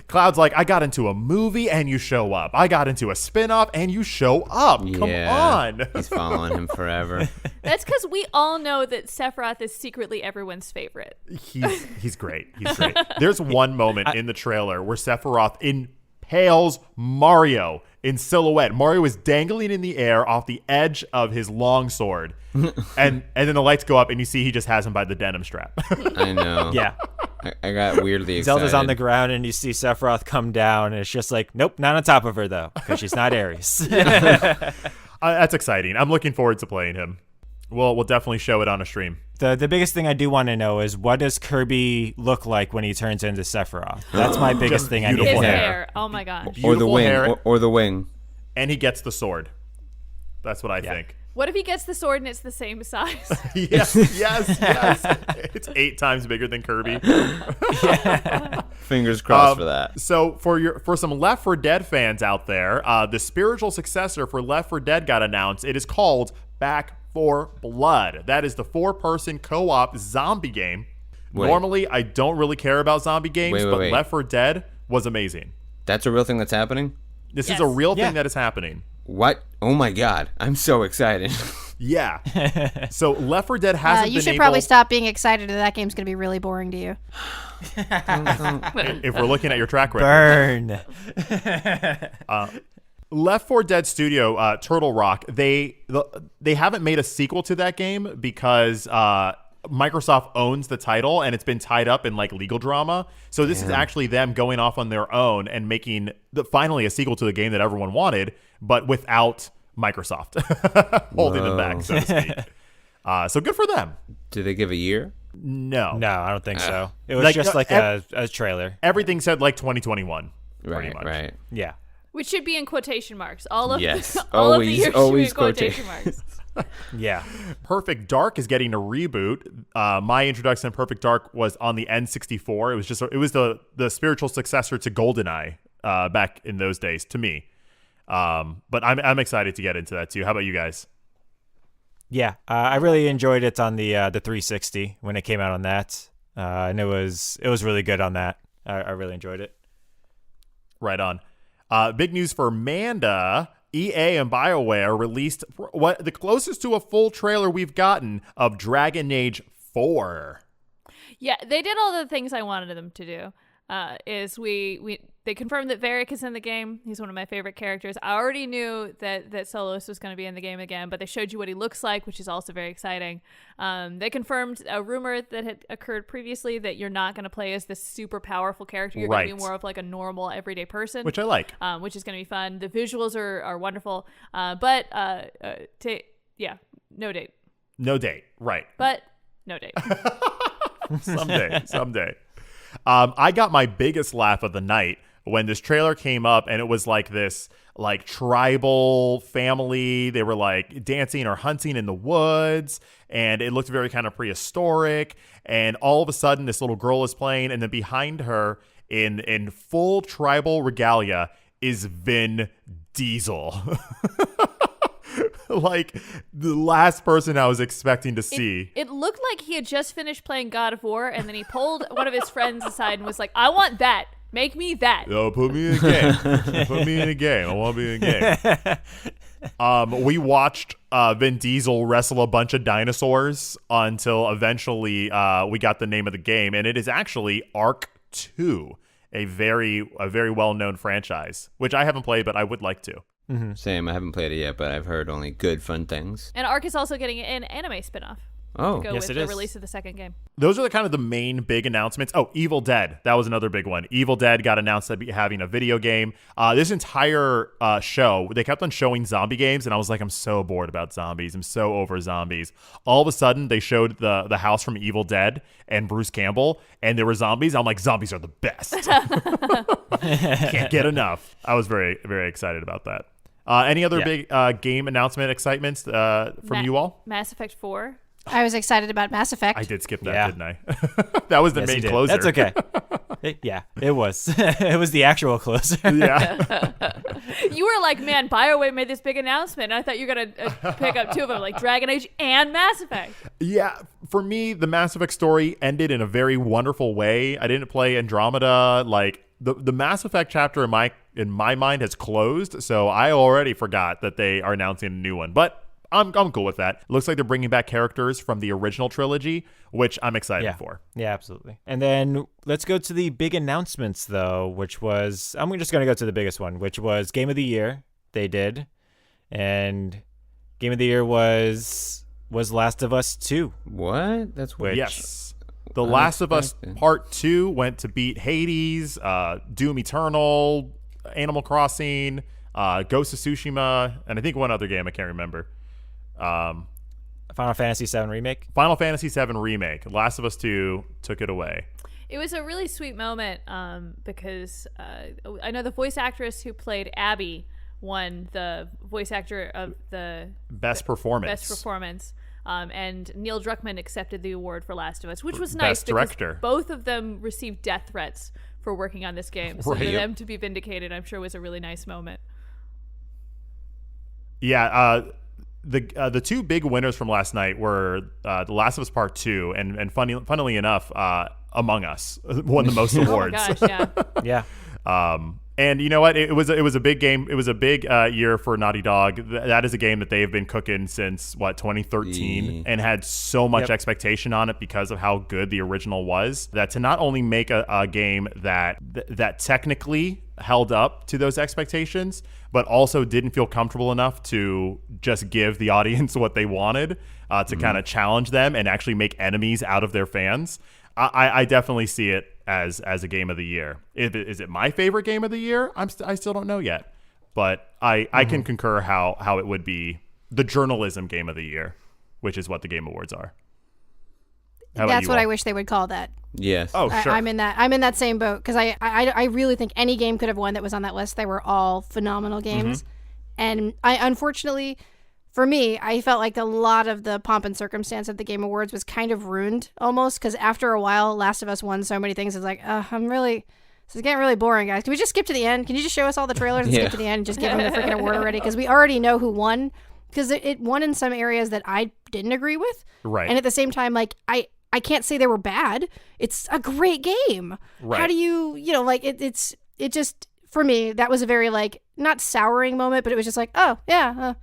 Cloud's like, I got into a movie and you show up. I got into a spin-off and you show up. Come on. He's following him forever. That's because we all know that Sephiroth is secretly everyone's favorite. He's great. He's great. There's one moment in the trailer where Sephiroth impales Mario in silhouette. Mario is dangling in the air off the edge of his long sword. and then the lights go up and you see he just has him by the denim strap. I know. Yeah. I got weirdly excited. Zelda's on the ground and you see Sephiroth come down and it's just like, nope, not on top of her though, because she's not Ares. That's exciting. I'm looking forward to playing him. We'll definitely show it on a stream. The biggest thing I do want to know is what does Kirby look like when he turns into Sephiroth? That's my biggest Just thing I need beautiful to His know. hair. hair. Oh, my gosh. Or the Beautiful wing. hair. Or the wing. And he gets the sword. That's what I think. What if he gets the sword and it's the same size? Yes. It's 8 times bigger than Kirby. Fingers crossed for that. So for some Left 4 Dead fans out there, the spiritual successor for Left 4 Dead got announced. It is called Back 4 Blood. That is the 4-person co-op zombie game. Wait. Normally, I don't really care about zombie games, but wait. Left 4 Dead was amazing. That's a real thing that's happening? This is Yes. a real thing that is happening. What? Oh my god. I'm so excited. Yeah. So Left 4 Dead hasn't been You should able... probably stop being excited that game's going to be really boring to you. If we're looking at your track record. Burn. Left 4 Dead studio, Turtle Rock, they haven't made a sequel to that game because Microsoft owns the title and it's been tied up in like legal drama. So this is actually them going off on their own and making finally a sequel to the game that everyone wanted, but without Microsoft holding them back, so to speak. So good for them. Do they give a year? No. No, I don't think so. It was Like, just like a trailer. Everything said like 2021. Pretty much. Right. Yeah. Which should be in quotation marks. All of Yes. all of the Always- years always should be in quotation marks. Yeah. Perfect Dark is getting a reboot. My introduction to Perfect Dark was on the N64. It was the spiritual successor to GoldenEye back in those days to me. But I'm excited to get into that too. How about you guys? Yeah, I really enjoyed it on the 360 when it came out on that, and it was really good on that. I really enjoyed it. Right on. Big news for Manda. EA and BioWare released what the closest to a full trailer we've gotten of Dragon Age 4. Yeah, they did all the things I wanted them to do. They confirmed that Varric is in the game. He's one of my favorite characters. I already knew that Solos was going to be in the game again, but they showed you what he looks like, which is also very exciting. They confirmed a rumor that had occurred previously that you're not going to play as this super powerful character. You're going to be more of like a normal everyday person, Which I like. which is going to be fun. The visuals are wonderful, no date. No date. Right. But no date. Someday. I got my biggest laugh of the night when this trailer came up, and it was like this like tribal family. They were like dancing or hunting in the woods, and it looked very kind of prehistoric. And all of a sudden, this little girl is playing, and then behind her, in full tribal regalia, is Vin Diesel. Like the last person I was expecting to see. It looked like he had just finished playing God of War, and then he pulled one of his friends aside and was like, I want that. Make me that. Oh, put me in a game. Put me in a game. I want to be in a game. We watched Vin Diesel wrestle a bunch of dinosaurs until eventually we got the name of the game, and it is actually Ark 2, a very well-known franchise, which I haven't played, but I would like to. Mm-hmm. Same. I haven't played it yet, but I've heard only good, fun things. And Ark is also getting an anime spinoff. Oh, to go yes, with it the is. release of the second game. Those are the kind of the main big announcements. Oh, Evil Dead. That was another big one. Evil Dead got announced to be having a video game. This entire show, they kept on showing zombie games, and I was like, I'm so bored about zombies. I'm so over zombies. All of a sudden, they showed the house from Evil Dead and Bruce Campbell, and there were zombies. I'm like, zombies are the best. Can't get enough. I was very, very excited about that. Any other big game announcement excitements from you all? Mass Effect 4. I was excited about Mass Effect. I did skip that, Yeah. didn't I? That was the Yes, main you did. closer. That's okay. It was. It was the actual closer. Yeah. You were like, man, BioWare made this big announcement. And I thought you were going to pick up two of them, like Dragon Age and Mass Effect. Yeah, for me, the Mass Effect story ended in a very wonderful way. I didn't play Andromeda. Like the Mass Effect chapter in my mind has closed, so I already forgot that they are announcing a new one. But I'm cool with that. Looks like they're bringing back characters from the original trilogy, which I'm excited for. Yeah, absolutely. And then let's go to the big announcements, though, which was I'm just going to go to the biggest one, which was Game of the Year. They did, and Game of the Year was Last of Us 2. What? That's weird. Yes. The Last of Us Part 2 went to beat Hades, Doom Eternal, Animal Crossing, Ghost of Tsushima, and I think one other game I can't remember. Final Fantasy VII Remake. Final Fantasy VII Remake. Last of Us 2 took it away. It was a really sweet moment because I know the voice actress who played Abby won the voice actor of the Best performance. Best performance. And Neil Druckmann accepted the award for Last of Us, which was Best nice director. because both of them received death threats for working on this game. So Right. for them to be vindicated, I'm sure was a really nice moment. Yeah, the two big winners from last night were The Last of Us Part 2 and funnily enough, Among Us won the most awards. Oh my gosh, yeah. Yeah. And you know what? It was a big game. It was a big year for Naughty Dog. That is a game that they have been cooking since 2013, and had so much expectation on it because of how good the original was. That to not only make a game that technically held up to those expectations, but also didn't feel comfortable enough to just give the audience what they wanted, to kind of challenge them and actually make enemies out of their fans. I definitely see it as a game of the year. Is it my favorite game of the year? I still don't know yet, but I can concur how it would be the journalism game of the year, which is what the Game Awards are. How about That's you what all? I wish they would call that. Yes. Oh, sure. I'm in that same boat because I really think any game could have won that was on that list. They were all phenomenal games, and unfortunately, for me, I felt like a lot of the pomp and circumstance of the Game Awards was kind of ruined almost because after a while, Last of Us won so many things. It's like, this is getting really boring, guys. Can we just skip to the end? Can you just show us all the trailers and skip to the end and just give them the freaking award already? Because we already know who won. Because it won in some areas that I didn't agree with. Right. And at the same time, like, I can't say they were bad. It's a great game. Right. How do you like it just, for me, that was a very, like, not souring moment, but it was just like, oh, yeah,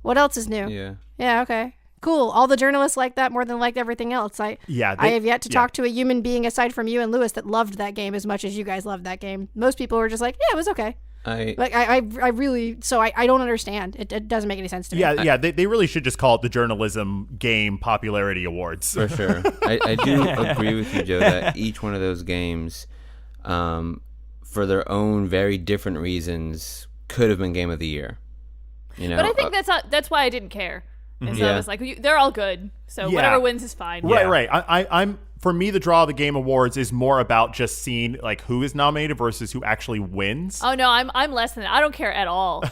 what else is new? Yeah. Yeah, okay. Cool. All the journalists like that more than liked everything else. I have yet to talk to a human being aside from you and Lewis that loved that game as much as you guys loved that game. Most people were just like, yeah, it was okay. I really, so I don't understand. It doesn't make any sense to me. Yeah, they really should just call it the Journalism Game Popularity Awards. For sure. I do agree with you, Joe, that each one of those games, for their own very different reasons, could have been Game of the Year. You know, But I think that's why I didn't care. And so I Yeah. was like, they're all good. So Yeah. whatever wins is fine. Right. I'm for me, the draw of the Game Awards is more about just seeing like who is nominated versus who actually wins. Oh no, I'm less than that. I don't care at all.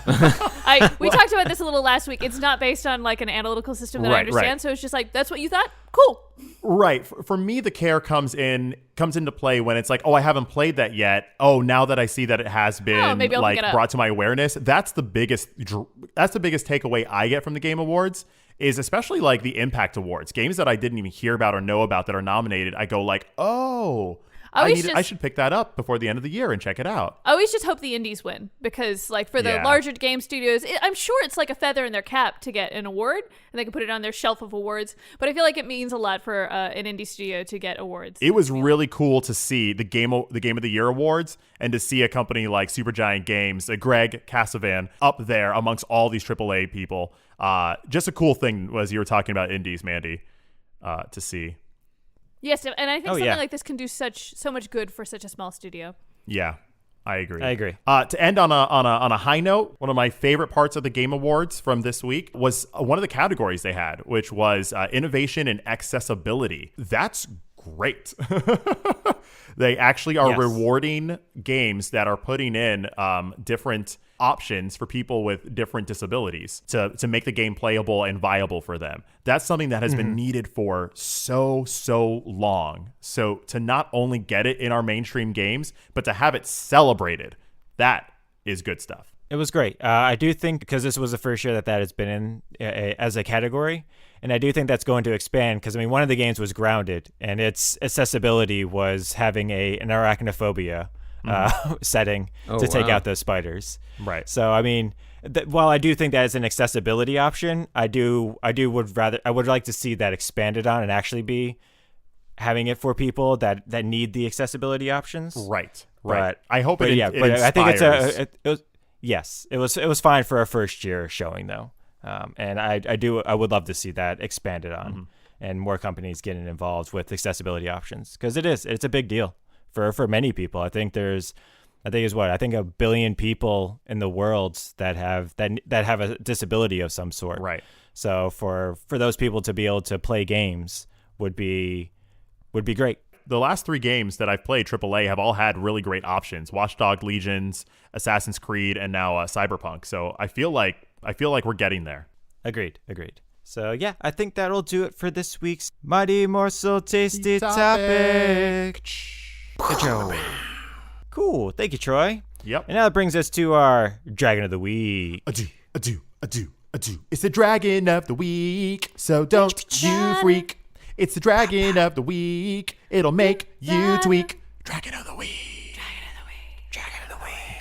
We talked about this a little last week. It's not based on like an analytical system that I Right, understand. right. So it's just like, that's what you thought? Cool. Right. For me, the care comes into play when it's like, oh, I haven't played that yet. Oh, now that I see that it has been maybe I'll like pick it up. brought to my awareness, that's the biggest takeaway I get from the Game Awards. Is especially like the Impact Awards, games that I didn't even hear about or know about that are nominated. I go like, oh, I should pick that up before the end of the year and check it out. I always just hope the indies win because, like, for the Yeah. larger game studios, I'm sure it's like a feather in their cap to get an award, and they can put it on their shelf of awards. But I feel like it means a lot for an indie studio to get awards. It was really cool to see the Game of the Year awards and to see a company like Supergiant Games, Greg Casavan, up there amongst all these AAA people. Just a cool thing was you were talking about indies, Mandy, to see. Yes, and I think something yeah. like this can do so much good for such a small studio. Yeah, I agree. To end on a high note, one of my favorite parts of the Game Awards from this week was one of the categories they had, which was innovation and accessibility. That's great. They actually are rewarding games that are putting in different options for people with different disabilities to make the game playable and viable for them. That's something that has been needed for so long. So to not only get it in our mainstream games, but to have it celebrated, that is good stuff. It was great. I do think because this was the first year that has been in as a category, and I do think that's going to expand because, I mean, one of the games was Grounded, and its accessibility was having an arachnophobia setting to take out those spiders. Right. So, I mean, while I do think that is an accessibility option, I would like to see that expanded on and actually be having it for people that need the accessibility options. Right. But I hope but it yeah, but I think inspires. it was fine for a first year showing though. And I would love to see that expanded on and more companies getting involved with accessibility options because it's a big deal for many people. I think there's 1 billion people in the world that have a disability of some sort. Right. So for those people to be able to play games would be great. the last 3 games that I've played AAA have all had really great options: Watchdog Legions, Assassin's Creed, and now Cyberpunk. So I feel like we're getting there. Agreed. So yeah, I think that'll do it for this week's Mighty Morsel Tasty Topic. Hey, Joe. Cool. Thank you, Troy. Yep. And now that brings us to our Dragon of the Week. Ado. It's the Dragon of the Week, so don't you freak. It's the Dragon of the Week. It'll make you tweak. Dragon of the Week.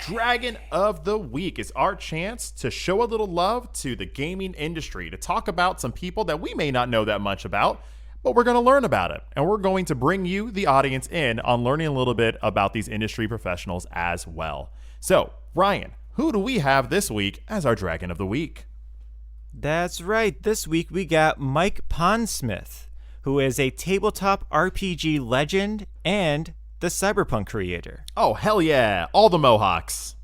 Dragon of the Week is our chance to show a little love to the gaming industry, to talk about some people that we may not know that much about, but we're going to learn about it. And we're going to bring you, the audience, in on learning a little bit about these industry professionals as well. So, Ryan, who do we have this week as our Dragon of the Week? That's right. This week we got Mike Pondsmith, who is a tabletop RPG legend and the Cyberpunk creator. Oh, hell yeah. All the Mohawks.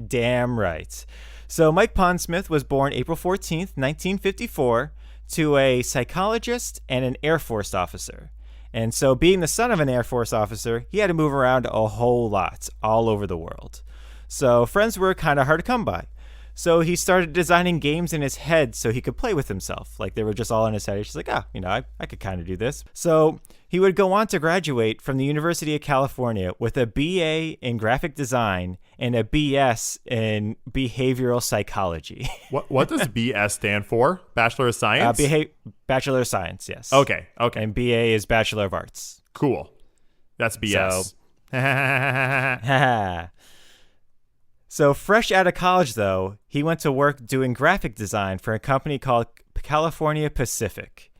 Damn right. So Mike Pondsmith was born April 14th, 1954, to a psychologist and an Air Force officer. And so being the son of an Air Force officer, he had to move around a whole lot all over the world. So friends were kind of hard to come by. So he started designing games in his head so he could play with himself. Like they were just all in his head. He's just like, I could kind of do this. So he would go on to graduate from the University of California with a BA in graphic design and a BS in behavioral psychology. What does BS stand for? Bachelor of Science? Bachelor of Science, yes. Okay. And BA is Bachelor of Arts. Cool. That's BS. So fresh out of college, though, he went to work doing graphic design for a company called California Pacific.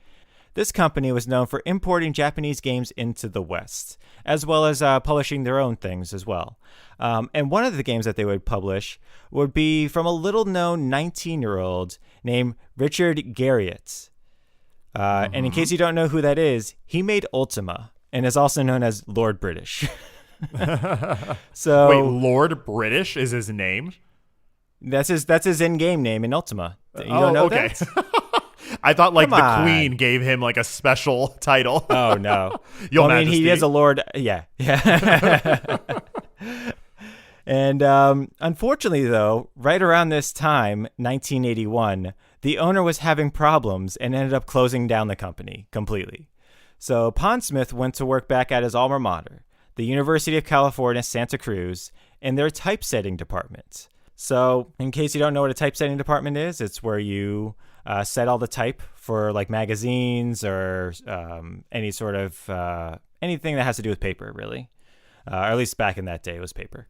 This company was known for importing Japanese games into the West, as well as publishing their own things as well. And one of the games that they would publish would be from a little-known 19-year-old named Richard Garriott. And in case you don't know who that is, he made Ultima, and is also known as Lord British. So wait, Lord British is his name? That's his in-game name in Ultima. You don't know that? I thought like the Queen gave him like a special title. Oh no. Your Majesty. Majesty. He is a lord. Yeah. And unfortunately, though, right around this time, 1981, the owner was having problems and ended up closing down the company completely. So Pondsmith went to work back at his alma mater, the University of California, Santa Cruz, in their typesetting department. So in case you don't know what a typesetting department is, it's where you set all the type for like magazines or any sort of anything that has to do with paper, really. Or at least back in that day, it was paper.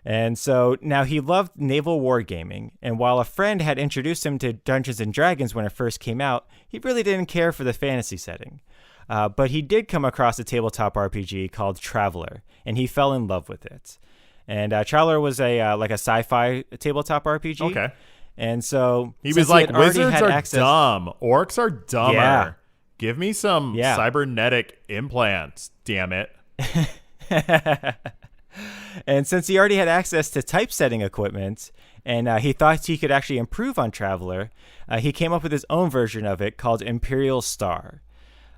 And so now he loved naval wargaming, and while a friend had introduced him to Dungeons & Dragons when it first came out, he really didn't care for the fantasy setting. But he did come across a tabletop RPG called Traveler, and he fell in love with it. And Traveler was a like a sci-fi tabletop RPG. Okay. And so he was like, wizards are dumb. Orcs are dumber. Yeah. Give me some cybernetic implants, damn it. And since he already had access to typesetting equipment, and he thought he could actually improve on Traveler, he came up with his own version of it called Imperial Star.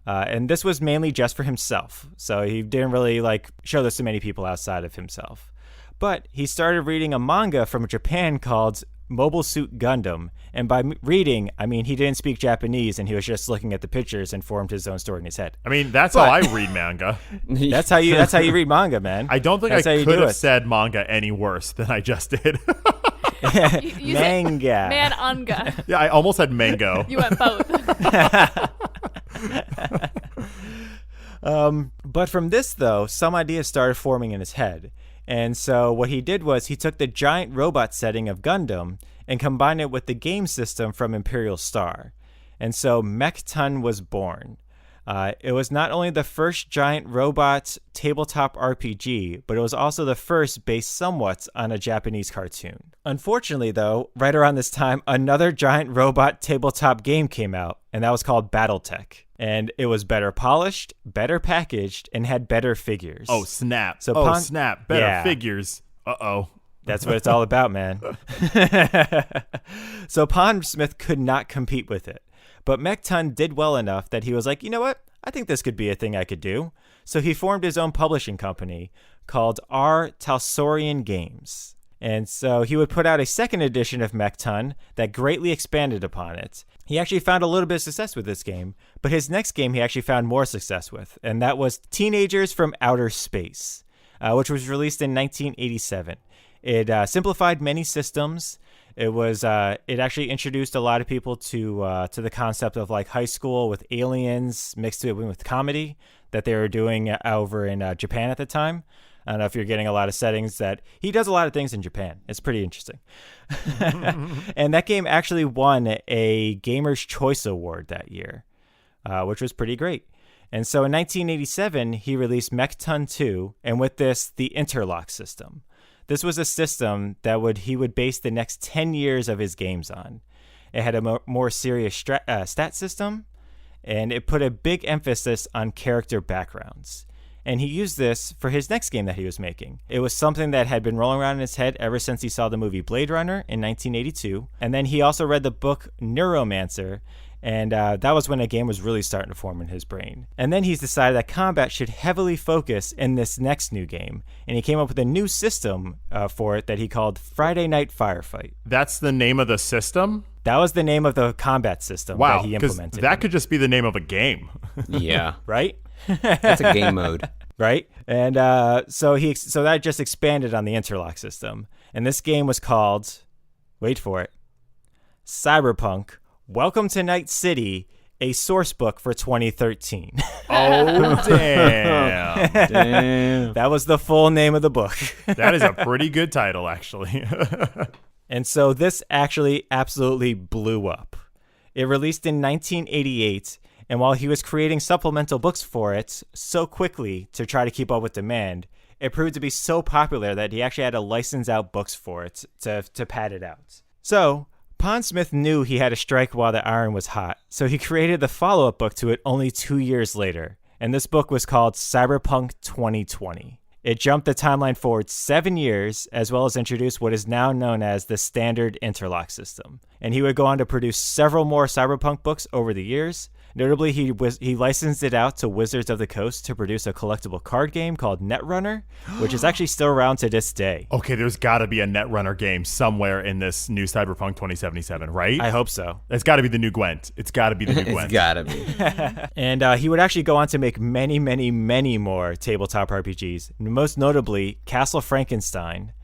And this was mainly just for himself, so he didn't really like show this to many people outside of himself. But he started reading a manga from Japan called Mobile Suit Gundam, and by reading, I mean he didn't speak Japanese, and he was just looking at the pictures and formed his own story in his head. I mean, that's how I read manga. That's how you read manga, man. I don't think I could have said manga any worse than I just did. You Manga. Man-anga. Yeah, I almost had mango. You went both. But from this, though, some ideas started forming in his head. And so what he did was he took the giant robot setting of Gundam and combined it with the game system from Imperial Star. And so Mech-Ton was born. It was not only the first giant robot tabletop RPG, but it was also the first based somewhat on a Japanese cartoon. Unfortunately, though, right around this time, another giant robot tabletop game came out, and that was called BattleTech. And it was better polished, better packaged, and had better figures. Oh, snap. So snap. Better figures. Uh-oh. That's what it's all about, man. So Pondsmith could not compete with it. But Mech-Ton did well enough that he was like, you know what? I think this could be a thing I could do. So he formed his own publishing company called R. Talsorian Games. And so he would put out a second edition of Mechton that greatly expanded upon it. He actually found a little bit of success with this game, but his next game he actually found more success with, and that was Teenagers from Outer Space, which was released in 1987. It simplified many systems. It actually introduced a lot of people to the concept of like high school with aliens mixed with comedy that they were doing over in Japan at the time. I don't know if you're getting a lot of settings that he does a lot of things in Japan. It's pretty interesting. And that game actually won a Gamer's Choice Award that year, which was pretty great. And so in 1987, he released Mechton 2, and with this, the Interlock system. This was a system that he would base the next 10 years of his games on. It had a more serious stat system, and it put a big emphasis on character backgrounds. And he used this for his next game that he was making. It was something that had been rolling around in his head ever since he saw the movie Blade Runner in 1982. And then he also read the book Neuromancer, and that was when a game was really starting to form in his brain. And then he's decided that combat should heavily focus in this next new game. And he came up with a new system for it that he called Friday Night Firefight. That's the name of the system? That was the name of the combat system that he implemented. That could just be the name of a game. Yeah. Right? That's a game mode. Right? And so that just expanded on the Interlock system. And this game was called, wait for it, Cyberpunk Welcome to Night City, a source book for 2013. Oh, damn. Damn. That was the full name of the book. That is a pretty good title, actually. And so this actually absolutely blew up. It released in 1988, and while he was creating supplemental books for it so quickly to try to keep up with demand, it proved to be so popular that he actually had to license out books for it to pad it out. So Pondsmith knew he had to strike while the iron was hot, so he created the follow-up book to it only 2 years later, and this book was called Cyberpunk 2020. It jumped the timeline forward 7 years, as well as introduced what is now known as the standard interlock system. And he would go on to produce several more Cyberpunk books over the years. Notably, he licensed it out to Wizards of the Coast to produce a collectible card game called Netrunner, which is actually still around to this day. Okay, there's got to be a Netrunner game somewhere in this new Cyberpunk 2077, right? I hope so. It's got to be the new Gwent. It's got to be the new Gwent. It's gotta be. And he would actually go on to make many, many, many more tabletop RPGs, most notably Castle Frankenstein,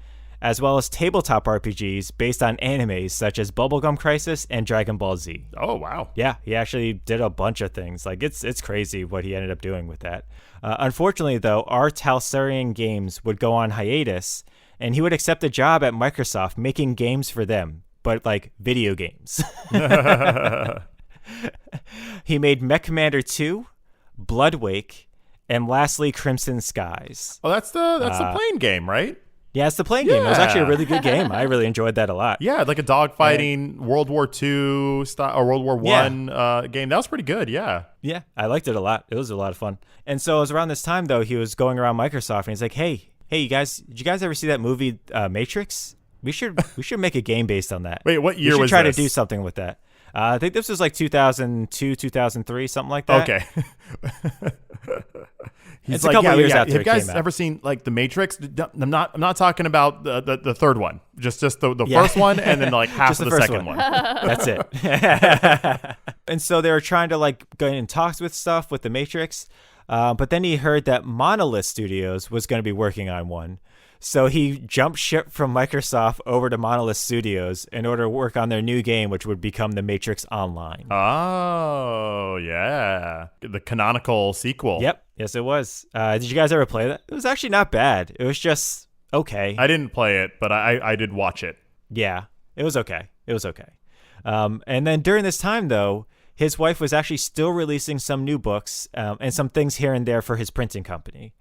as well as tabletop RPGs based on animes such as Bubblegum Crisis and Dragon Ball Z. Oh, wow. Yeah, he actually did a bunch of things. Like, it's crazy what he ended up doing with that. Unfortunately, though, our Talsarian Games would go on hiatus, and he would accept a job at Microsoft making games for them, but like video games. He made Mech Commander 2, Bloodwake, and lastly, Crimson Skies. Oh, that's the plane game, right? Yeah, it's the playing game. It was actually a really good game. I really enjoyed that a lot. Yeah, like a dogfighting World War II style or World War I game. That was pretty good. Yeah. Yeah, I liked it a lot. It was a lot of fun. And so it was around this time, though, he was going around Microsoft and he's like, hey, you guys, did you guys ever see that movie Matrix? We should make a game based on that. Wait, what year was this? We should try to do something with that. I think this was like 2002, 2003, something like that. Okay. He's it's like, a couple years after have it you guys came out. ever seen like The Matrix? I'm not talking about the third one. Just the first one and then like half Just of the the first second one. That's it. And so they were trying to like go in talks with stuff with The Matrix, but then he heard that Monolith Studios was going to be working on one. So he jumped ship from Microsoft over to Monolith Studios in order to work on their new game, which would become The Matrix Online. Oh, yeah. The canonical sequel. Yep. Yes, it was. Did you guys ever play that? It was actually not bad. It was just okay. I didn't play it, but I did watch it. Yeah, it was okay. And then during this time, though, his wife was actually still releasing some new books and some things here and there for his printing company.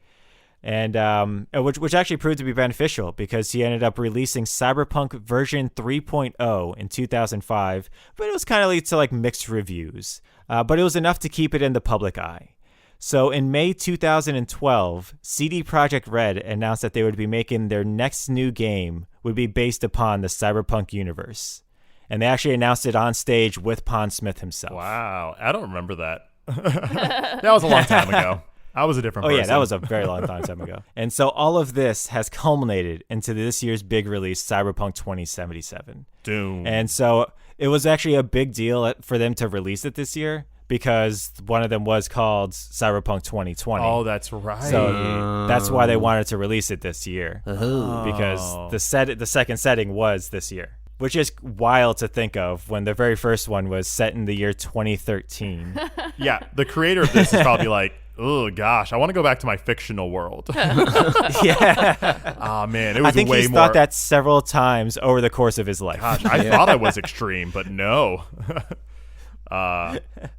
And which actually proved to be beneficial because he ended up releasing Cyberpunk version 3.0 in 2005, but it was kind of lead to like mixed reviews. But it was enough to keep it in the public eye. So in May 2012, CD Projekt Red announced that they would be making their next new game would be based upon the Cyberpunk universe. And they actually announced it on stage with Pondsmith himself. Wow. I don't remember that. That was a long time ago. I was a different person. Yeah, that was a very long time ago. And so all of this has culminated into this year's big release, Cyberpunk 2077. Doom. And so it was actually a big deal for them to release it this year because one of them was called Cyberpunk 2020. Oh, that's right. So that's why they wanted to release it this year because the second setting was this year. Which is wild to think of when the very first one was set in the year 2013. Yeah, the creator of this is probably like, oh gosh, I want to go back to my fictional world. Yeah. Oh man, it was I think way he's more. thought that several times over the course of his life. Gosh, I thought I was extreme, but no.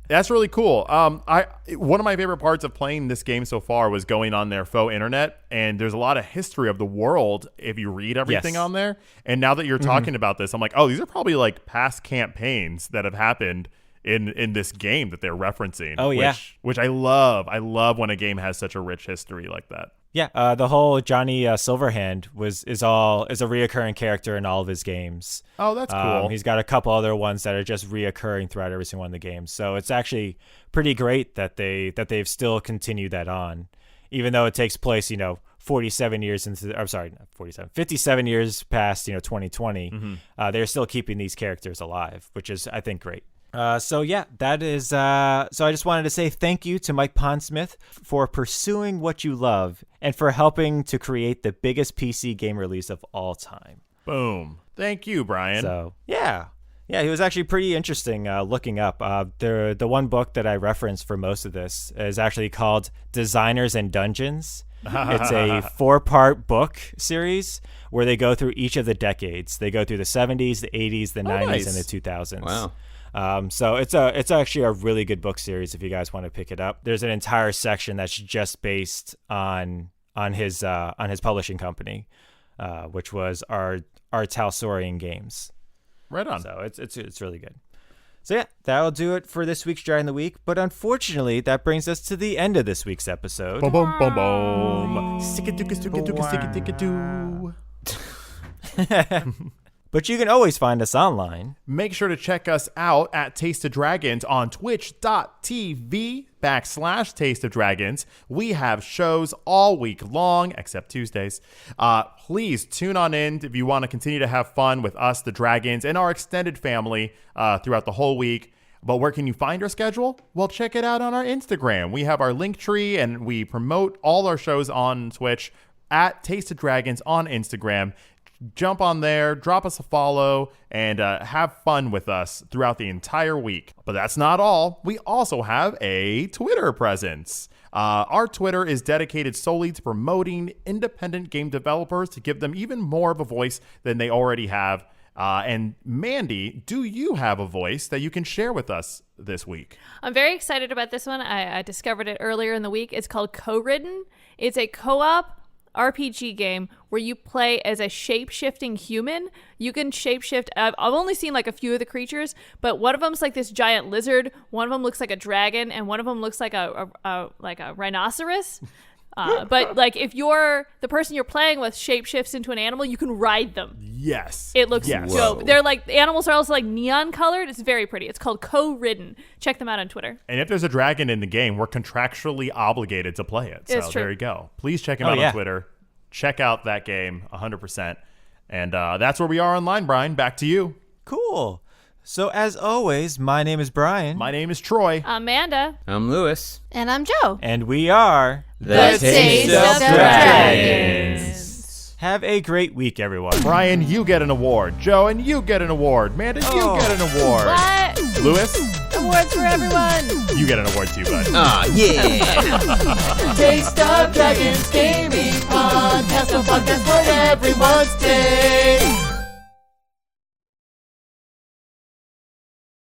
That's really cool. One of my favorite parts of playing this game so far was going on their faux internet, and there's a lot of history of the world if you read everything on there. And now that you're talking about this, I'm like, oh, these are probably like past campaigns that have happened in this game that they're referencing. Oh, yeah. Which I love. I love when a game has such a rich history like that. Yeah, the whole Johnny Silverhand is a reoccurring character in all of his games. Oh, that's cool. He's got a couple other ones that are just reoccurring throughout every single one of the games. So it's actually pretty great that they've still continued that on, even though it takes place 57 years into. I'm sorry, not 47, 57 years past 2020. They're still keeping these characters alive, which is I think great. So that is. So I just wanted to say thank you to Mike Pondsmith for pursuing what you love and for helping to create the biggest PC game release of all time. Boom. Thank you, Brian. So yeah, he was actually pretty interesting looking up. The one book that I referenced for most of this is actually called Designers and Dungeons. It's a 4-part book series where they go through each of the decades. They go through the 70s, the 80s, the 90s, nice. and the 2000s. Wow. So it's actually a really good book series if you guys want to pick it up. There's an entire section that's just based on his publishing company, which was our Talsorian Games. Right on. So it's really good. So yeah, that'll do it for this week's Dragon of the Week. But unfortunately, that brings us to the end of this week's episode. Boom, boom, boom, boom. Stick-a-doo-ka-stick-a-doo-ka-stick-a-doo. But you can always find us online. Make sure to check us out at Taste of Dragons on twitch.tv/Taste of Dragons. We have shows all week long, except Tuesdays. Please tune on in if you want to continue to have fun with us, the Dragons, and our extended family throughout the whole week. But where can you find our schedule? Well, check it out on our Instagram. We have our link tree, and we promote all our shows on Twitch at Taste of Dragons on Instagram. Jump on there, drop us a follow, and have fun with us throughout the entire week. But that's not all. We also have a Twitter presence. Our Twitter is dedicated solely to promoting independent game developers to give them even more of a voice than they already have. And Mandy, do you have a voice that you can share with us this week? I'm very excited about this one. I discovered it earlier in the week. It's called Co-Ridden. It's a co-op RPG game where you play as a shape-shifting human. You can shape-shift. I've only seen like a few of the creatures, but one of them's like this giant lizard. One of them looks like a dragon, and one of them looks like a rhinoceros. But like if the person you're playing with shapeshifts into an animal, you can ride them. Yes. It looks yes. dope. They're like, the animals are also like neon colored. It's very pretty. It's called Co-Ridden. Check them out on Twitter. And if there's a dragon in the game, we're contractually obligated to play it. So It's true. There you go. Please check him out on Twitter. Check out that game 100%. And that's where we are online, Brian. Back to you. Cool. So as always, my name is Brian. My name is Troy. Amanda. I'm Lewis. And I'm Joe. And we are The Taste of Dragons. Have a great week, everyone. Brian, you get an award. Joe, and you get an award. Amanda, you get an award. What? Lewis, Awards for everyone. you get an award too, bud. Ah, yeah. Taste of Dragons Gaming Podcast, a podcast for everyone's taste.